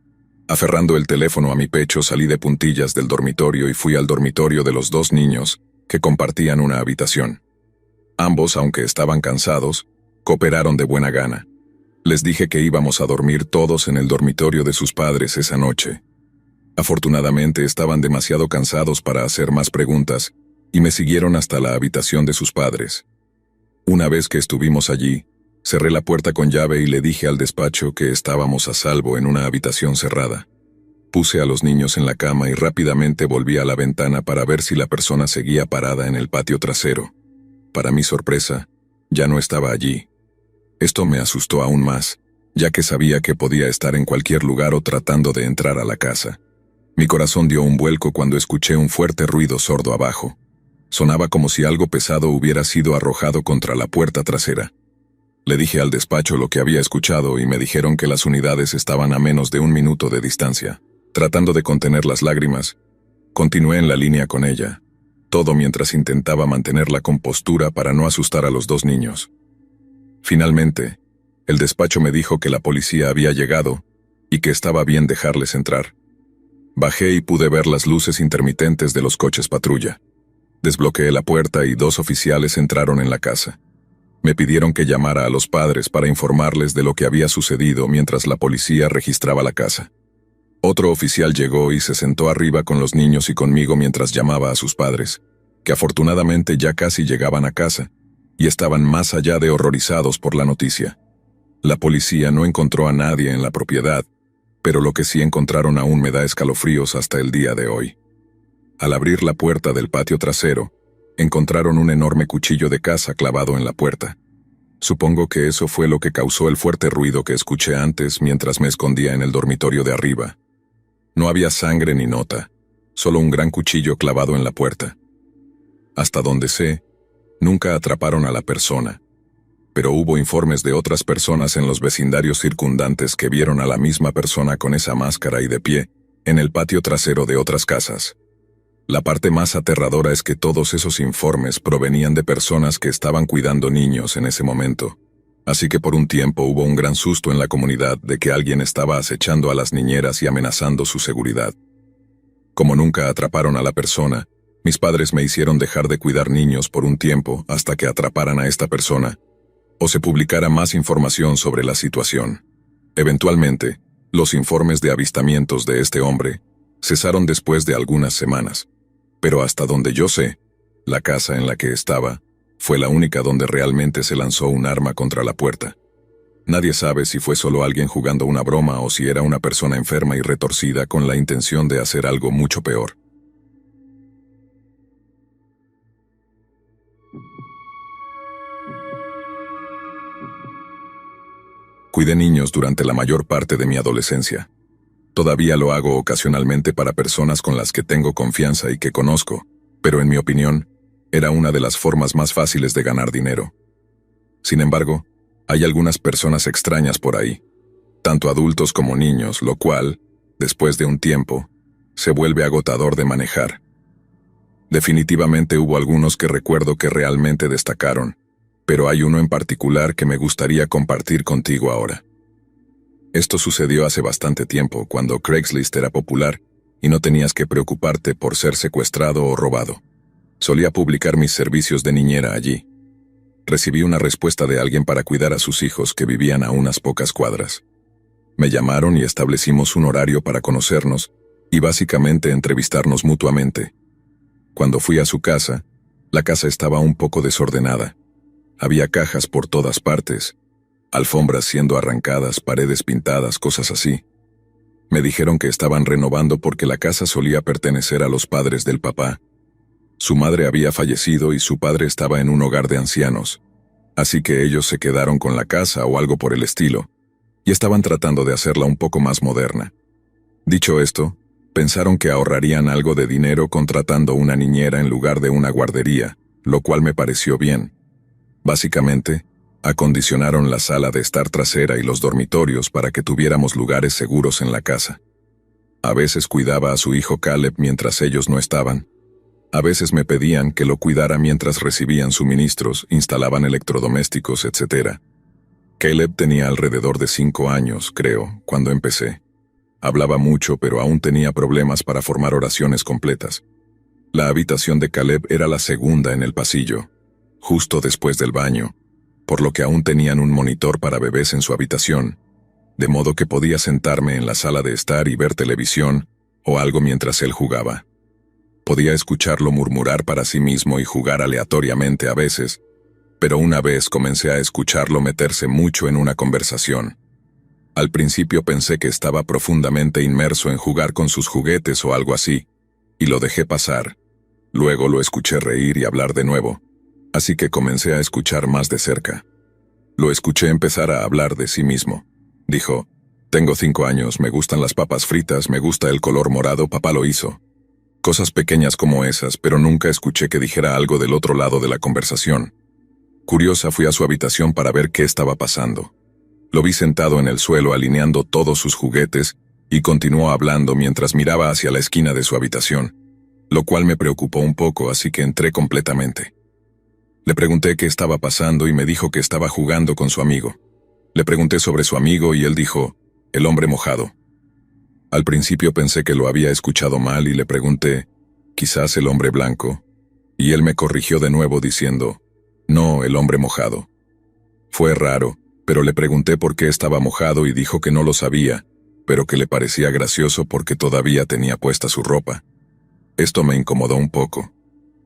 Aferrando el teléfono a mi pecho, salí de puntillas del dormitorio y fui al dormitorio de los dos niños, que compartían una habitación. Ambos, aunque estaban cansados, cooperaron de buena gana. Les dije que íbamos a dormir todos en el dormitorio de sus padres esa noche. Afortunadamente estaban demasiado cansados para hacer más preguntas, y me siguieron hasta la habitación de sus padres. Una vez que estuvimos allí, Cerré la puerta con llave y le dije al despacho que estábamos a salvo en una habitación cerrada. Puse a los niños en la cama y rápidamente volví a la ventana para ver si la persona seguía parada en el patio trasero. Para mi sorpresa, ya no estaba allí. Esto me asustó aún más, ya que sabía que podía estar en cualquier lugar o tratando de entrar a la casa. Mi corazón dio un vuelco cuando escuché un fuerte ruido sordo abajo. Sonaba como si algo pesado hubiera sido arrojado contra la puerta trasera. Le dije al despacho lo que había escuchado y me dijeron que las unidades estaban a menos de 1 minuto de distancia. Tratando de contener las lágrimas, continué en la línea con ella, todo mientras intentaba mantener la compostura para no asustar a los 2 niños. Finalmente, el despacho me dijo que la policía había llegado y que estaba bien dejarles entrar. Bajé y pude ver las luces intermitentes de los coches patrulla. Desbloqueé la puerta y 2 oficiales entraron en la casa. Me pidieron que llamara a los padres para informarles de lo que había sucedido mientras la policía registraba la casa. Otro oficial llegó y se sentó arriba con los niños y conmigo mientras llamaba a sus padres, que afortunadamente ya casi llegaban a casa, y estaban más allá de horrorizados por la noticia. La policía no encontró a nadie en la propiedad, pero lo que sí encontraron aún me da escalofríos hasta el día de hoy. Al abrir la puerta del patio trasero, encontraron un enorme cuchillo de caza clavado en la puerta. Supongo que eso fue lo que causó el fuerte ruido que escuché antes mientras me escondía en el dormitorio de arriba. No había sangre ni nota, solo un gran cuchillo clavado en la puerta. Hasta donde sé, nunca atraparon a la persona, pero hubo informes de otras personas en los vecindarios circundantes que vieron a la misma persona con esa máscara y de pie, en el patio trasero de otras casas. La parte más aterradora es que todos esos informes provenían de personas que estaban cuidando niños en ese momento. Así que por un tiempo hubo un gran susto en la comunidad de que alguien estaba acechando a las niñeras y amenazando su seguridad. Como nunca atraparon a la persona, mis padres me hicieron dejar de cuidar niños por un tiempo hasta que atraparan a esta persona, o se publicara más información sobre la situación. Eventualmente, los informes de avistamientos de este hombre cesaron después de algunas semanas, pero hasta donde yo sé, la casa en la que estaba fue la única donde realmente se lanzó un arma contra la puerta. Nadie sabe si fue solo alguien jugando una broma o si era una persona enferma y retorcida con la intención de hacer algo mucho peor. Cuidé niños durante la mayor parte de mi adolescencia. Todavía lo hago ocasionalmente para personas con las que tengo confianza y que conozco, pero en mi opinión, era una de las formas más fáciles de ganar dinero. Sin embargo, hay algunas personas extrañas por ahí, tanto adultos como niños, lo cual, después de un tiempo, se vuelve agotador de manejar. Definitivamente hubo algunos que recuerdo que realmente destacaron, pero hay uno en particular que me gustaría compartir contigo ahora. Esto sucedió hace bastante tiempo, cuando Craigslist era popular y no tenías que preocuparte por ser secuestrado o robado. Solía publicar mis servicios de niñera allí. Recibí una respuesta de alguien para cuidar a sus hijos que vivían a unas pocas cuadras. Me llamaron y establecimos un horario para conocernos y básicamente entrevistarnos mutuamente. Cuando fui a su casa, la casa estaba un poco desordenada. Había cajas por todas partes, alfombras siendo arrancadas, paredes pintadas, cosas así. Me dijeron que estaban renovando porque la casa solía pertenecer a los padres del papá. Su madre había fallecido y su padre estaba en un hogar de ancianos, así que ellos se quedaron con la casa o algo por el estilo, y estaban tratando de hacerla un poco más moderna. Dicho esto, pensaron que ahorrarían algo de dinero contratando una niñera en lugar de una guardería, lo cual me pareció bien. Básicamente, acondicionaron la sala de estar trasera y los dormitorios para que tuviéramos lugares seguros en la casa. A veces cuidaba a su hijo Caleb mientras ellos no estaban. A veces me pedían que lo cuidara mientras recibían suministros, instalaban electrodomésticos, etc. Caleb tenía alrededor de 5 años, creo, cuando empecé. Hablaba mucho, pero aún tenía problemas para formar oraciones completas. La habitación de Caleb era la segunda en el pasillo, justo después del baño, por lo que aún tenían un monitor para bebés en su habitación, de modo que podía sentarme en la sala de estar y ver televisión o algo mientras él jugaba. Podía escucharlo murmurar para sí mismo y jugar aleatoriamente a veces, pero una vez comencé a escucharlo meterse mucho en una conversación. Al principio pensé que estaba profundamente inmerso en jugar con sus juguetes o algo así, y lo dejé pasar. Luego lo escuché reír y hablar de nuevo, así que comencé a escuchar más de cerca. Lo escuché empezar a hablar de sí mismo. Dijo: tengo 5 años, me gustan las papas fritas, me gusta el color morado, papá lo hizo. Cosas pequeñas como esas, pero nunca escuché que dijera algo del otro lado de la conversación. Curiosa, fui a su habitación para ver qué estaba pasando. Lo vi sentado en el suelo alineando todos sus juguetes y continuó hablando mientras miraba hacia la esquina de su habitación, lo cual me preocupó un poco, así que entré completamente. Le pregunté qué estaba pasando y me dijo que estaba jugando con su amigo. Le pregunté sobre su amigo y él dijo: el hombre mojado. Al principio pensé que lo había escuchado mal y le pregunté: quizás el hombre blanco, y él me corrigió de nuevo diciendo: no, el hombre mojado. Fue raro, pero le pregunté por qué estaba mojado y dijo que no lo sabía, pero que le parecía gracioso porque todavía tenía puesta su ropa. Esto me incomodó un poco,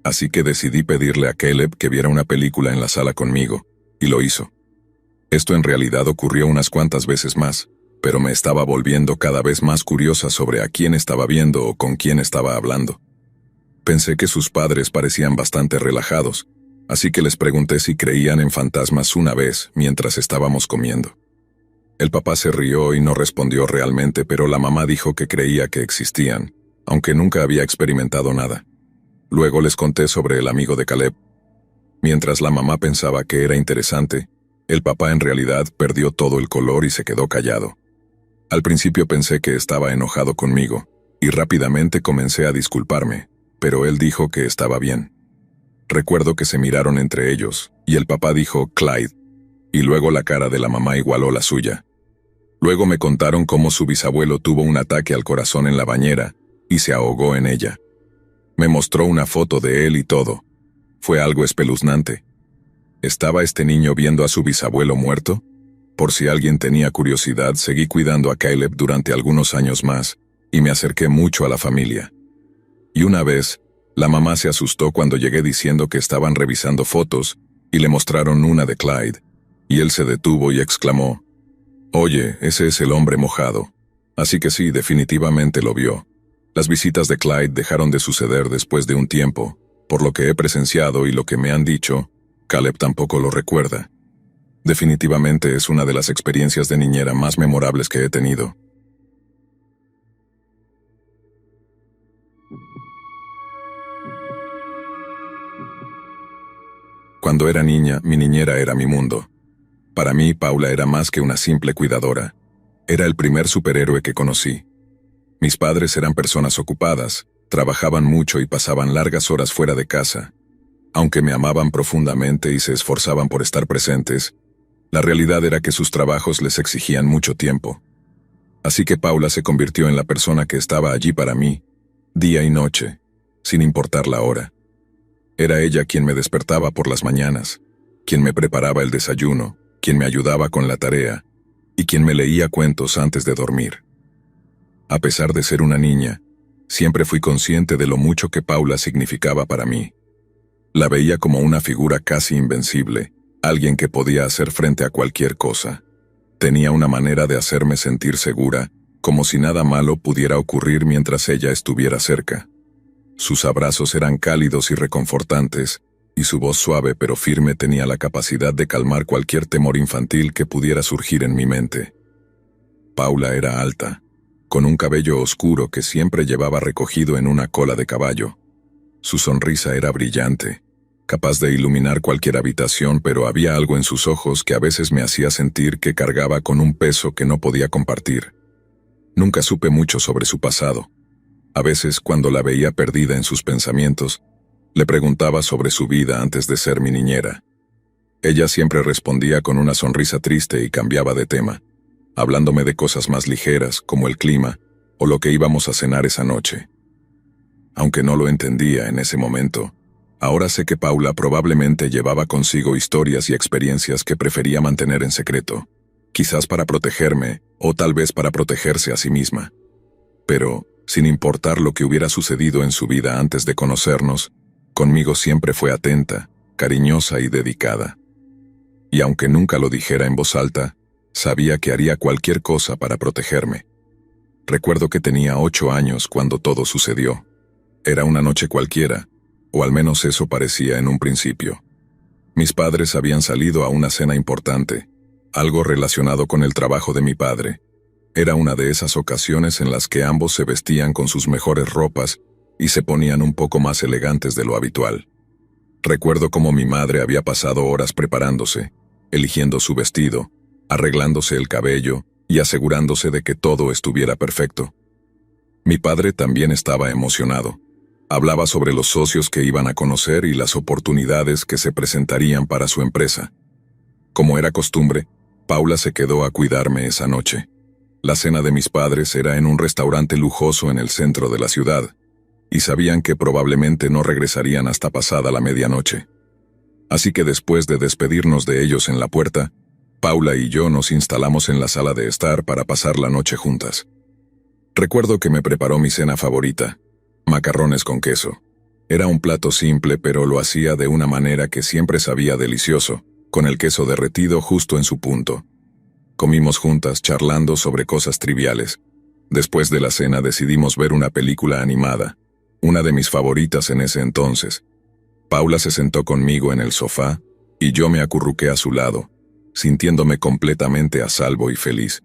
así que decidí pedirle a Caleb que viera una película en la sala conmigo, y lo hizo. Esto en realidad ocurrió unas cuantas veces más, pero me estaba volviendo cada vez más curiosa sobre a quién estaba viendo o con quién estaba hablando. Pensé que sus padres parecían bastante relajados, así que les pregunté si creían en fantasmas una vez mientras estábamos comiendo. El papá se rió y no respondió realmente, pero la mamá dijo que creía que existían, aunque nunca había experimentado nada. Luego les conté sobre el amigo de Caleb. Mientras la mamá pensaba que era interesante, el papá en realidad perdió todo el color y se quedó callado. Al principio pensé que estaba enojado conmigo, y rápidamente comencé a disculparme, pero él dijo que estaba bien. Recuerdo que se miraron entre ellos, y el papá dijo Clyde, y luego la cara de la mamá igualó la suya. Luego me contaron cómo su bisabuelo tuvo un ataque al corazón en la bañera, y se ahogó en ella. Me mostró una foto de él y todo. Fue algo espeluznante. ¿Estaba este niño viendo a su bisabuelo muerto? Por si alguien tenía curiosidad, seguí cuidando a Caleb durante algunos años más, y me acerqué mucho a la familia. Y una vez, la mamá se asustó cuando llegué diciendo que estaban revisando fotos, y le mostraron una de Clyde, y él se detuvo y exclamó: «Oye, ese es el hombre mojado». Así que sí, definitivamente lo vio. Las visitas de Clyde dejaron de suceder después de un tiempo, por lo que he presenciado y lo que me han dicho, Caleb tampoco lo recuerda. Definitivamente es una de las experiencias de niñera más memorables que he tenido. Cuando era niña, mi niñera era mi mundo. Para mí, Paula era más que una simple cuidadora. Era el primer superhéroe que conocí. Mis padres eran personas ocupadas, trabajaban mucho y pasaban largas horas fuera de casa. Aunque me amaban profundamente y se esforzaban por estar presentes, la realidad era que sus trabajos les exigían mucho tiempo. Así que Paula se convirtió en la persona que estaba allí para mí, día y noche, sin importar la hora. Era ella quien me despertaba por las mañanas, quien me preparaba el desayuno, quien me ayudaba con la tarea, y quien me leía cuentos antes de dormir. A pesar de ser una niña, siempre fui consciente de lo mucho que Paula significaba para mí. La veía como una figura casi invencible, alguien que podía hacer frente a cualquier cosa. Tenía una manera de hacerme sentir segura, como si nada malo pudiera ocurrir mientras ella estuviera cerca. Sus abrazos eran cálidos y reconfortantes, y su voz suave pero firme tenía la capacidad de calmar cualquier temor infantil que pudiera surgir en mi mente. Paula era alta, con un cabello oscuro que siempre llevaba recogido en una cola de caballo. Su sonrisa era brillante, capaz de iluminar cualquier habitación, pero había algo en sus ojos que a veces me hacía sentir que cargaba con un peso que no podía compartir. Nunca supe mucho sobre su pasado. A veces, cuando la veía perdida en sus pensamientos, le preguntaba sobre su vida antes de ser mi niñera. Ella siempre respondía con una sonrisa triste y cambiaba de tema, hablándome de cosas más ligeras, como el clima, o lo que íbamos a cenar esa noche. Aunque no lo entendía en ese momento, ahora sé que Paula probablemente llevaba consigo historias y experiencias que prefería mantener en secreto, quizás para protegerme, o tal vez para protegerse a sí misma. Pero, sin importar lo que hubiera sucedido en su vida antes de conocernos, conmigo siempre fue atenta, cariñosa y dedicada. y aunque nunca lo dijera en voz alta, sabía que haría cualquier cosa para protegerme. Recuerdo que tenía 8 años cuando todo sucedió. Era una noche cualquiera, o al menos eso parecía en un principio. Mis padres habían salido a una cena importante, algo relacionado con el trabajo de mi padre. Era una de esas ocasiones en las que ambos se vestían con sus mejores ropas y se ponían un poco más elegantes de lo habitual. Recuerdo cómo mi madre había pasado horas preparándose, eligiendo su vestido, arreglándose el cabello y asegurándose de que todo estuviera perfecto. Mi padre también estaba emocionado. Hablaba sobre los socios que iban a conocer y las oportunidades que se presentarían para su empresa. Como era costumbre, Paula se quedó a cuidarme esa noche. La cena de mis padres era en un restaurante lujoso en el centro de la ciudad, y sabían que probablemente no regresarían hasta pasada la medianoche. Así que después de despedirnos de ellos en la puerta, Paula y yo nos instalamos en la sala de estar para pasar la noche juntas. Recuerdo que me preparó mi cena favorita, macarrones con queso. Era un plato simple, pero lo hacía de una manera que siempre sabía delicioso, con el queso derretido justo en su punto. Comimos juntas, charlando sobre cosas triviales. Después de la cena decidimos ver una película animada, una de mis favoritas en ese entonces. Paula se sentó conmigo en el sofá, y yo me acurruqué a su lado, sintiéndome completamente a salvo y feliz.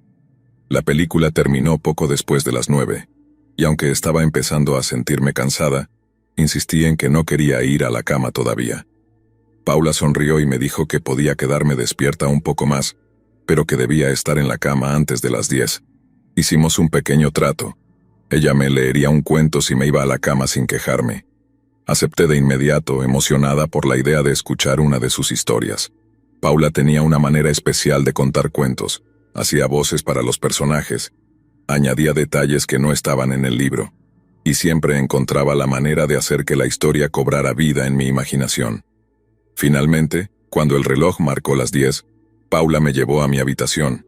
La película terminó poco después de las 9, y aunque estaba empezando a sentirme cansada, insistí en que no quería ir a la cama todavía. Paula sonrió y me dijo que podía quedarme despierta un poco más, pero que debía estar en la cama antes de las 10. Hicimos un pequeño trato. Ella me leería un cuento si me iba a la cama sin quejarme. Acepté de inmediato, emocionada por la idea de escuchar una de sus historias. Paula tenía una manera especial de contar cuentos, hacía voces para los personajes, añadía detalles que no estaban en el libro, y siempre encontraba la manera de hacer que la historia cobrara vida en mi imaginación. Finalmente, cuando el reloj marcó las 10, Paula me llevó a mi habitación,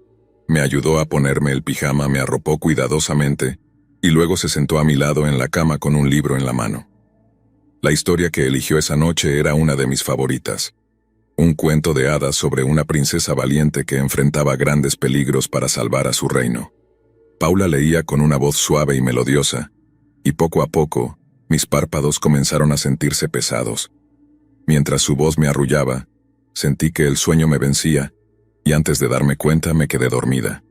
me ayudó a ponerme el pijama, me arropó cuidadosamente, y luego se sentó a mi lado en la cama con un libro en la mano. La historia que eligió esa noche era una de mis favoritas. Un cuento de hadas sobre una princesa valiente que enfrentaba grandes peligros para salvar a su reino. Paula leía con una voz suave y melodiosa, y poco a poco, mis párpados comenzaron a sentirse pesados. Mientras su voz me arrullaba, sentí que el sueño me vencía, y antes de darme cuenta me quedé dormida.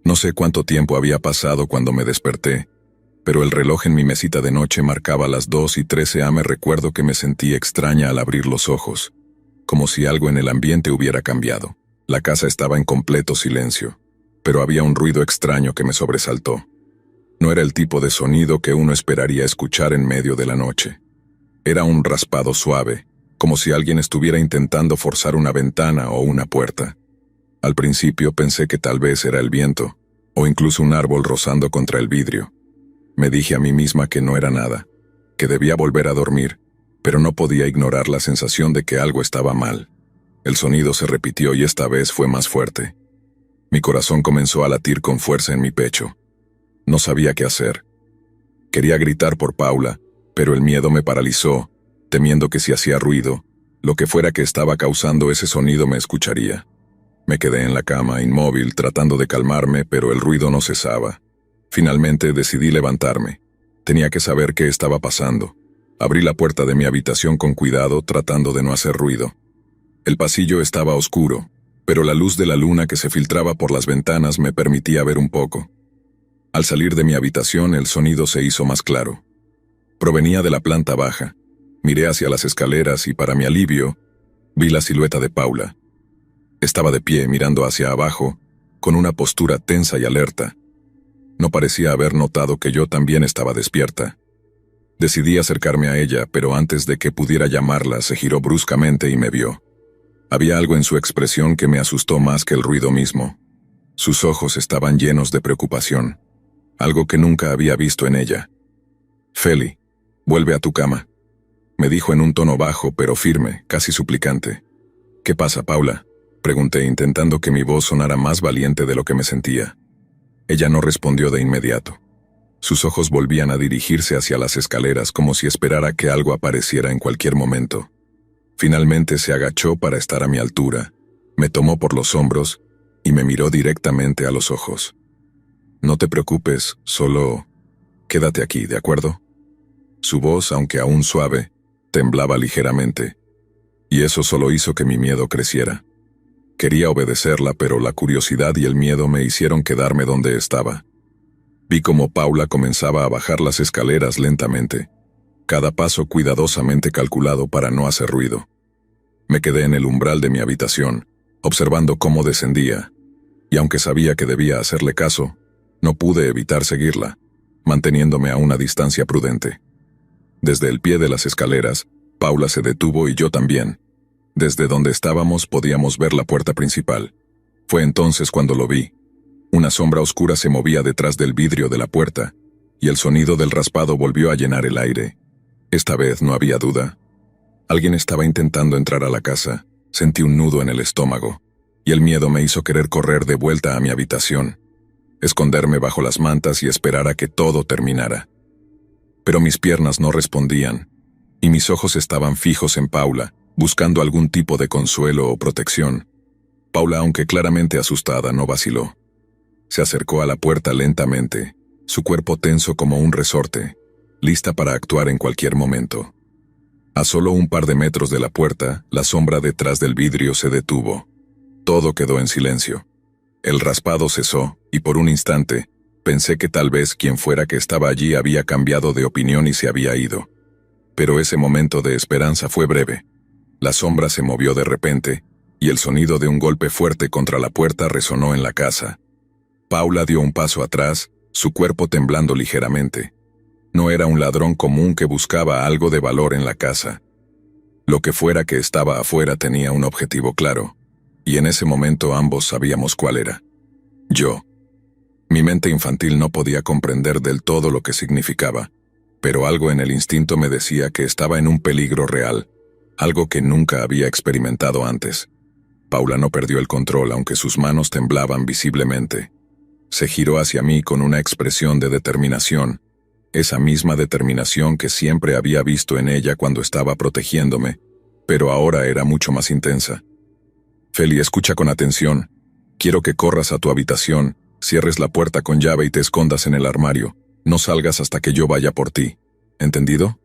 No sé cuánto tiempo había pasado cuando me desperté, pero el reloj en mi mesita de noche marcaba las 2:13 am. Recuerdo que me sentí extraña al abrir los ojos, como si algo en el ambiente hubiera cambiado. La casa estaba en completo silencio, pero había un ruido extraño que me sobresaltó. No era el tipo de sonido que uno esperaría escuchar en medio de la noche. Era un raspado suave, como si alguien estuviera intentando forzar una ventana o una puerta. Al principio pensé que tal vez era el viento, o incluso un árbol rozando contra el vidrio. Me dije a mí misma que no era nada, que debía volver a dormir, pero no podía ignorar la sensación de que algo estaba mal. El sonido se repitió y esta vez fue más fuerte. Mi corazón comenzó a latir con fuerza en mi pecho. No sabía qué hacer. Quería gritar por Paula, pero el miedo me paralizó, temiendo que si hacía ruido, lo que fuera que estaba causando ese sonido me escucharía. Me quedé en la cama, inmóvil, tratando de calmarme, pero el ruido no cesaba. Finalmente decidí levantarme. Tenía que saber qué estaba pasando. Abrí la puerta de mi habitación con cuidado, tratando de no hacer ruido. El pasillo estaba oscuro, pero la luz de la luna que se filtraba por las ventanas me permitía ver un poco. Al salir de mi habitación, el sonido se hizo más claro. Provenía de la planta baja. Miré hacia las escaleras y, para mi alivio, vi la silueta de Paula. Estaba de pie, mirando hacia abajo, con una postura tensa y alerta. No parecía haber notado que yo también estaba despierta. Decidí acercarme a ella, pero antes de que pudiera llamarla, se giró bruscamente y me vio. Había algo en su expresión que me asustó más que el ruido mismo. Sus ojos estaban llenos de preocupación, algo que nunca había visto en ella. «Feli, vuelve a tu cama», me dijo en un tono bajo pero firme, casi suplicante. «¿Qué pasa, Paula?», pregunté, intentando que mi voz sonara más valiente de lo que me sentía. Ella no respondió de inmediato. Sus ojos volvían a dirigirse hacia las escaleras como si esperara que algo apareciera en cualquier momento. Finalmente se agachó para estar a mi altura, Me tomó por los hombros y me miró directamente a los ojos. No te preocupes, solo quédate aquí, ¿de acuerdo? Su voz, aunque aún suave, temblaba ligeramente, y eso solo hizo que mi miedo creciera. Quería obedecerla, pero la curiosidad y el miedo me hicieron quedarme donde estaba. Vi cómo Paula comenzaba a bajar las escaleras lentamente, cada paso cuidadosamente calculado para no hacer ruido. Me quedé en el umbral de mi habitación, observando cómo descendía, y aunque sabía que debía hacerle caso, no pude evitar seguirla, manteniéndome a una distancia prudente. Desde el pie de las escaleras, Paula se detuvo y yo también. Desde donde estábamos podíamos ver la puerta principal. Fue entonces cuando lo vi. Una sombra oscura se movía detrás del vidrio de la puerta, y el sonido del raspado volvió a llenar el aire. Esta vez no había duda. Alguien estaba intentando entrar a la casa. Sentí un nudo en el estómago, y el miedo me hizo querer correr de vuelta a mi habitación, esconderme bajo las mantas y esperar a que todo terminara. Pero mis piernas no respondían, y mis ojos estaban fijos en Paula, buscando algún tipo de consuelo o protección. Paula, aunque claramente asustada, no vaciló. Se acercó a la puerta lentamente, su cuerpo tenso como un resorte, lista para actuar en cualquier momento. A solo un par de metros de la puerta, la sombra detrás del vidrio se detuvo. Todo quedó en silencio. El raspado cesó, y por un instante, pensé que tal vez quien fuera que estaba allí había cambiado de opinión y se había ido. Pero ese momento de esperanza fue breve. La sombra se movió de repente, y el sonido de un golpe fuerte contra la puerta resonó en la casa. Paula dio un paso atrás, su cuerpo temblando ligeramente. No era un ladrón común que buscaba algo de valor en la casa. Lo que fuera que estaba afuera tenía un objetivo claro, y en ese momento ambos sabíamos cuál era. Yo. Mi mente infantil no podía comprender del todo lo que significaba, pero algo en el instinto me decía que estaba en un peligro real, algo que nunca había experimentado antes. Paula no perdió el control, aunque sus manos temblaban visiblemente. Se giró hacia mí con una expresión de determinación, esa misma determinación que siempre había visto en ella cuando estaba protegiéndome, pero ahora era mucho más intensa. Feli, escucha con atención. Quiero que corras a tu habitación, cierres la puerta con llave y te escondas en el armario. No salgas hasta que yo vaya por ti. ¿Entendido?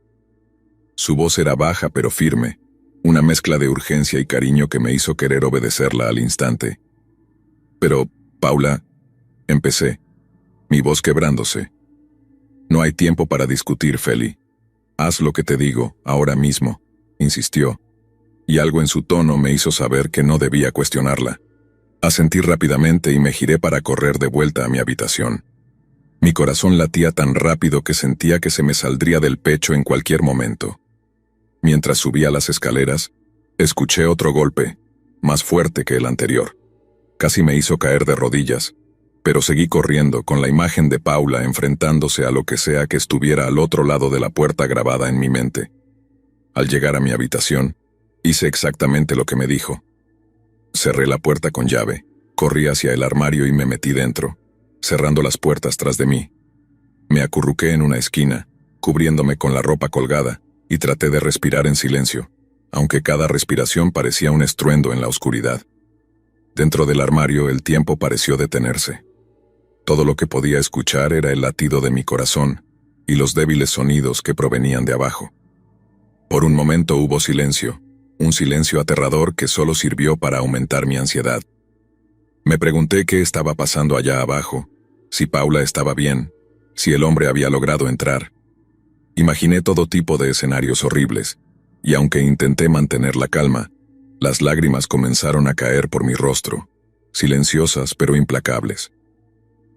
Su voz era baja pero firme, una mezcla de urgencia y cariño que me hizo querer obedecerla al instante. Pero, Paula, empecé, mi voz quebrándose. No hay tiempo para discutir, Feli. Haz lo que te digo, ahora mismo, insistió, y algo en su tono me hizo saber que no debía cuestionarla. Asentí rápidamente y me giré para correr de vuelta a mi habitación. Mi corazón latía tan rápido que sentía que se me saldría del pecho en cualquier momento. Mientras subía las escaleras, escuché otro golpe, más fuerte que el anterior. Casi me hizo caer de rodillas, pero seguí corriendo con la imagen de Paula enfrentándose a lo que sea que estuviera al otro lado de la puerta grabada en mi mente. Al llegar a mi habitación, hice exactamente lo que me dijo. Cerré la puerta con llave, corrí hacia el armario y me metí dentro, cerrando las puertas tras de mí. Me acurruqué en una esquina, cubriéndome con la ropa colgada, y traté de respirar en silencio, aunque cada respiración parecía un estruendo en la oscuridad. Dentro del armario el tiempo pareció detenerse. Todo lo que podía escuchar era el latido de mi corazón y los débiles sonidos que provenían de abajo. Por un momento hubo silencio, un silencio aterrador que solo sirvió para aumentar mi ansiedad. Me pregunté qué estaba pasando allá abajo, si Paula estaba bien, si el hombre había logrado entrar. Imaginé todo tipo de escenarios horribles, y aunque intenté mantener la calma, las lágrimas comenzaron a caer por mi rostro, silenciosas pero implacables.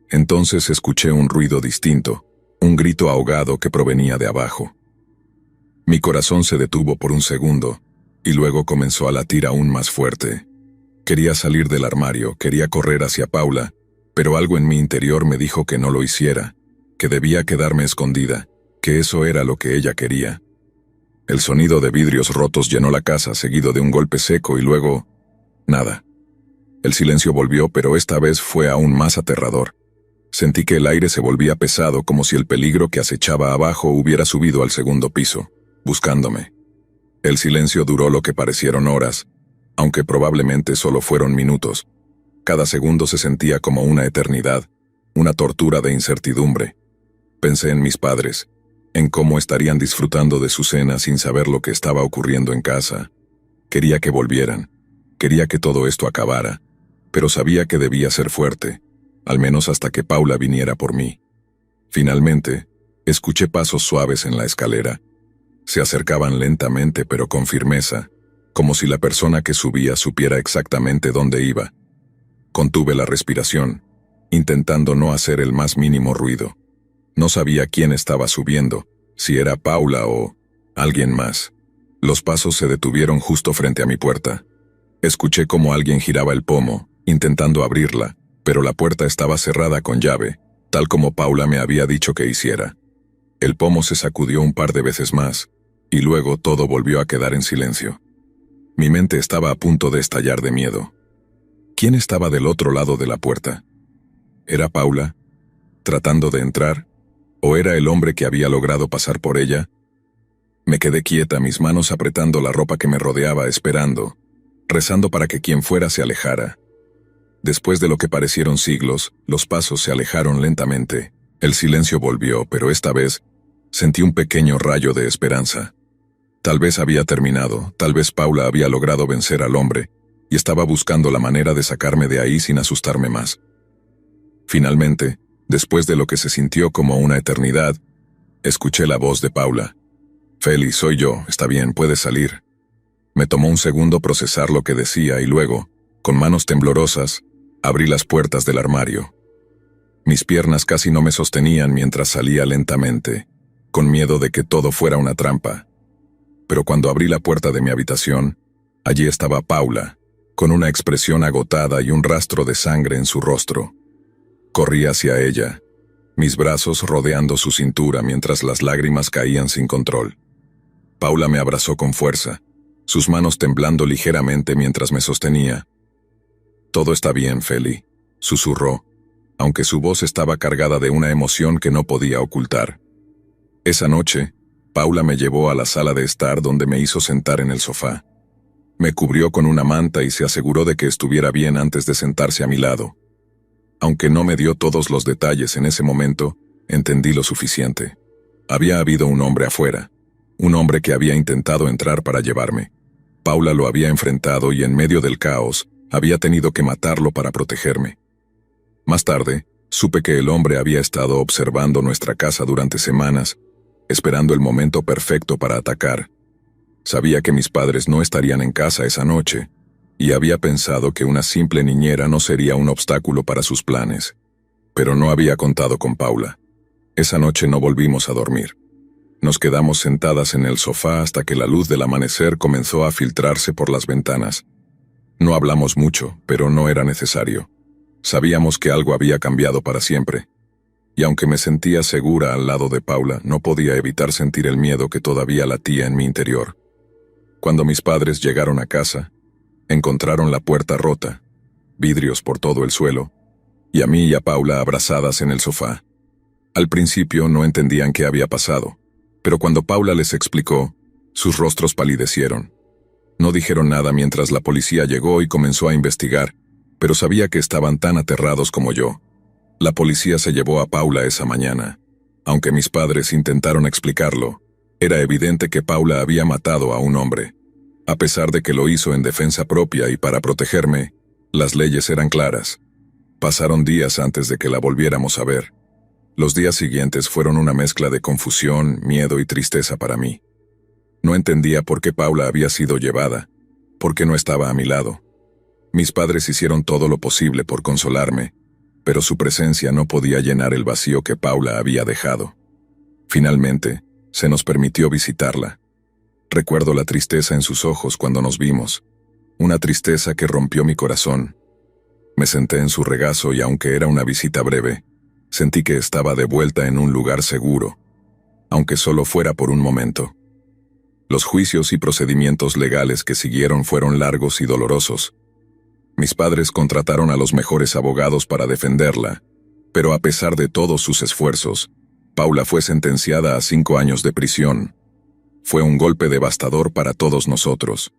Entonces escuché un ruido distinto, un grito ahogado que provenía de abajo. Mi corazón se detuvo por un segundo, y luego comenzó a latir aún más fuerte. Quería salir del armario, quería correr hacia Paula, pero algo en mi interior me dijo que no lo hiciera, que debía quedarme escondida, que eso era lo que ella quería. El sonido de vidrios rotos llenó la casa, seguido de un golpe seco y luego... nada. El silencio volvió, pero esta vez fue aún más aterrador. Sentí que el aire se volvía pesado, como si el peligro que acechaba abajo hubiera subido al segundo piso, buscándome. El silencio duró lo que parecieron horas, aunque probablemente solo fueron minutos. Cada segundo se sentía como una eternidad, una tortura de incertidumbre. Pensé en mis padres, en cómo estarían disfrutando de su cena sin saber lo que estaba ocurriendo en casa. Quería que volvieran, quería que todo esto acabara, pero sabía que debía ser fuerte, al menos hasta que Paula viniera por mí. Finalmente, escuché pasos suaves en la escalera. Se acercaban lentamente pero con firmeza, como si la persona que subía supiera exactamente dónde iba. Contuve la respiración, intentando no hacer el más mínimo ruido. No sabía quién estaba subiendo, si era Paula o alguien más. Los pasos se detuvieron justo frente a mi puerta. Escuché cómo alguien giraba el pomo, intentando abrirla, pero la puerta estaba cerrada con llave, tal como Paula me había dicho que hiciera. El pomo se sacudió un par de veces más, y luego todo volvió a quedar en silencio. Mi mente estaba a punto de estallar de miedo. ¿Quién estaba del otro lado de la puerta? ¿Era Paula, tratando de entrar? ¿O era el hombre que había logrado pasar por ella? Me quedé quieta, mis manos apretando la ropa que me rodeaba, esperando, rezando para que quien fuera se alejara. Después de lo que parecieron siglos, los pasos se alejaron lentamente. El silencio volvió, pero esta vez sentí un pequeño rayo de esperanza. Tal vez había terminado, tal vez Paula había logrado vencer al hombre, y estaba buscando la manera de sacarme de ahí sin asustarme más. Finalmente, después de lo que se sintió como una eternidad, escuché la voz de Paula. «Feli, soy yo, está bien, puedes salir». Me tomó un segundo procesar lo que decía y luego, con manos temblorosas, abrí las puertas del armario. Mis piernas casi no me sostenían mientras salía lentamente, con miedo de que todo fuera una trampa. Pero cuando abrí la puerta de mi habitación, allí estaba Paula, con una expresión agotada y un rastro de sangre en su rostro. Corrí hacia ella, mis brazos rodeando su cintura mientras las lágrimas caían sin control. Paula me abrazó con fuerza, sus manos temblando ligeramente mientras me sostenía. «Todo está bien, Feli», susurró, aunque su voz estaba cargada de una emoción que no podía ocultar. Esa noche, Paula me llevó a la sala de estar donde me hizo sentar en el sofá. Me cubrió con una manta y se aseguró de que estuviera bien antes de sentarse a mi lado. Aunque no me dio todos los detalles en ese momento, entendí lo suficiente. Había habido un hombre afuera, un hombre que había intentado entrar para llevarme. Paula lo había enfrentado y en medio del caos, había tenido que matarlo para protegerme. Más tarde, supe que el hombre había estado observando nuestra casa durante semanas, esperando el momento perfecto para atacar. Sabía que mis padres no estarían en casa esa noche, y había pensado que una simple niñera no sería un obstáculo para sus planes. Pero no había contado con Paula. Esa noche no volvimos a dormir. Nos quedamos sentadas en el sofá hasta que la luz del amanecer comenzó a filtrarse por las ventanas. No hablamos mucho, pero no era necesario. Sabíamos que algo había cambiado para siempre. Y aunque me sentía segura al lado de Paula, no podía evitar sentir el miedo que todavía latía en mi interior. Cuando mis padres llegaron a casa, encontraron la puerta rota, vidrios por todo el suelo, y a mí y a Paula abrazadas en el sofá. Al principio no entendían qué había pasado, pero cuando Paula les explicó, sus rostros palidecieron. No dijeron nada mientras la policía llegó y comenzó a investigar, pero sabía que estaban tan aterrados como yo. La policía se llevó a Paula esa mañana. Aunque mis padres intentaron explicarlo, era evidente que Paula había matado a un hombre. A pesar de que lo hizo en defensa propia y para protegerme, las leyes eran claras. Pasaron días antes de que la volviéramos a ver. Los días siguientes fueron una mezcla de confusión, miedo y tristeza para mí. No entendía por qué Paula había sido llevada, por qué no estaba a mi lado. Mis padres hicieron todo lo posible por consolarme, pero su presencia no podía llenar el vacío que Paula había dejado. Finalmente, se nos permitió visitarla. Recuerdo la tristeza en sus ojos cuando nos vimos, una tristeza que rompió mi corazón. Me senté en su regazo y aunque era una visita breve, sentí que estaba de vuelta en un lugar seguro, aunque solo fuera por un momento. Los juicios y procedimientos legales que siguieron fueron largos y dolorosos. Mis padres contrataron a los mejores abogados para defenderla, pero a pesar de todos sus esfuerzos, Paula fue sentenciada a 5 años de prisión. Fue un golpe devastador para todos nosotros.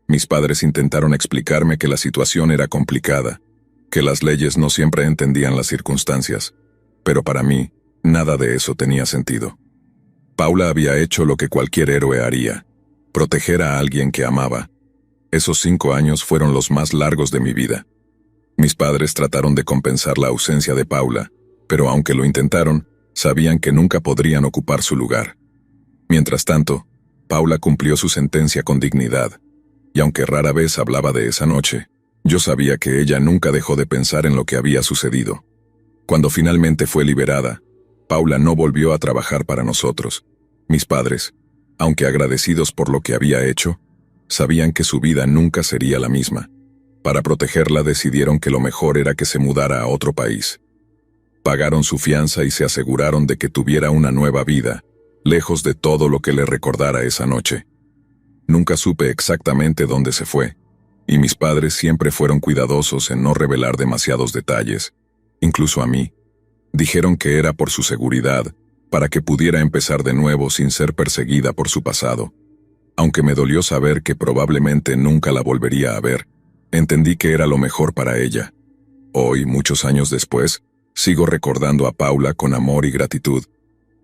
Mis padres intentaron explicarme que la situación era complicada, que las leyes no siempre entendían las circunstancias, pero para mí, nada de eso tenía sentido. Paula había hecho lo que cualquier héroe haría, proteger a alguien que amaba. Esos 5 años fueron los más largos de mi vida. Mis padres trataron de compensar la ausencia de Paula, pero aunque lo intentaron, sabían que nunca podrían ocupar su lugar. Mientras tanto, Paula cumplió su sentencia con dignidad, y aunque rara vez hablaba de esa noche, yo sabía que ella nunca dejó de pensar en lo que había sucedido. Cuando finalmente fue liberada, Paula no volvió a trabajar para nosotros. Mis padres, aunque agradecidos por lo que había hecho, sabían que su vida nunca sería la misma. Para protegerla decidieron que lo mejor era que se mudara a otro país. Pagaron su fianza y se aseguraron de que tuviera una nueva vida, lejos de todo lo que le recordara esa noche. Nunca supe exactamente dónde se fue, y mis padres siempre fueron cuidadosos en no revelar demasiados detalles, incluso a mí. Dijeron que era por su seguridad, para que pudiera empezar de nuevo sin ser perseguida por su pasado. Aunque me dolió saber que probablemente nunca la volvería a ver, entendí que era lo mejor para ella. Hoy, muchos años después, sigo recordando a Paula con amor y gratitud.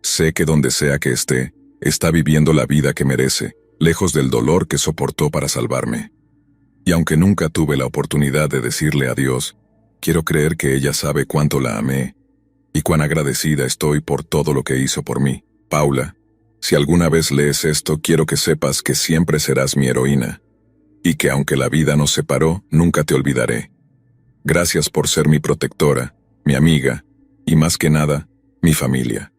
Sé que donde sea que esté, está viviendo la vida que merece, lejos del dolor que soportó para salvarme. Y aunque nunca tuve la oportunidad de decirle adiós, quiero creer que ella sabe cuánto la amé y cuán agradecida estoy por todo lo que hizo por mí. Paula, si alguna vez lees esto, quiero que sepas que siempre serás mi heroína, y que aunque la vida nos separó, nunca te olvidaré. Gracias por ser mi protectora, mi amiga, y más que nada, mi familia.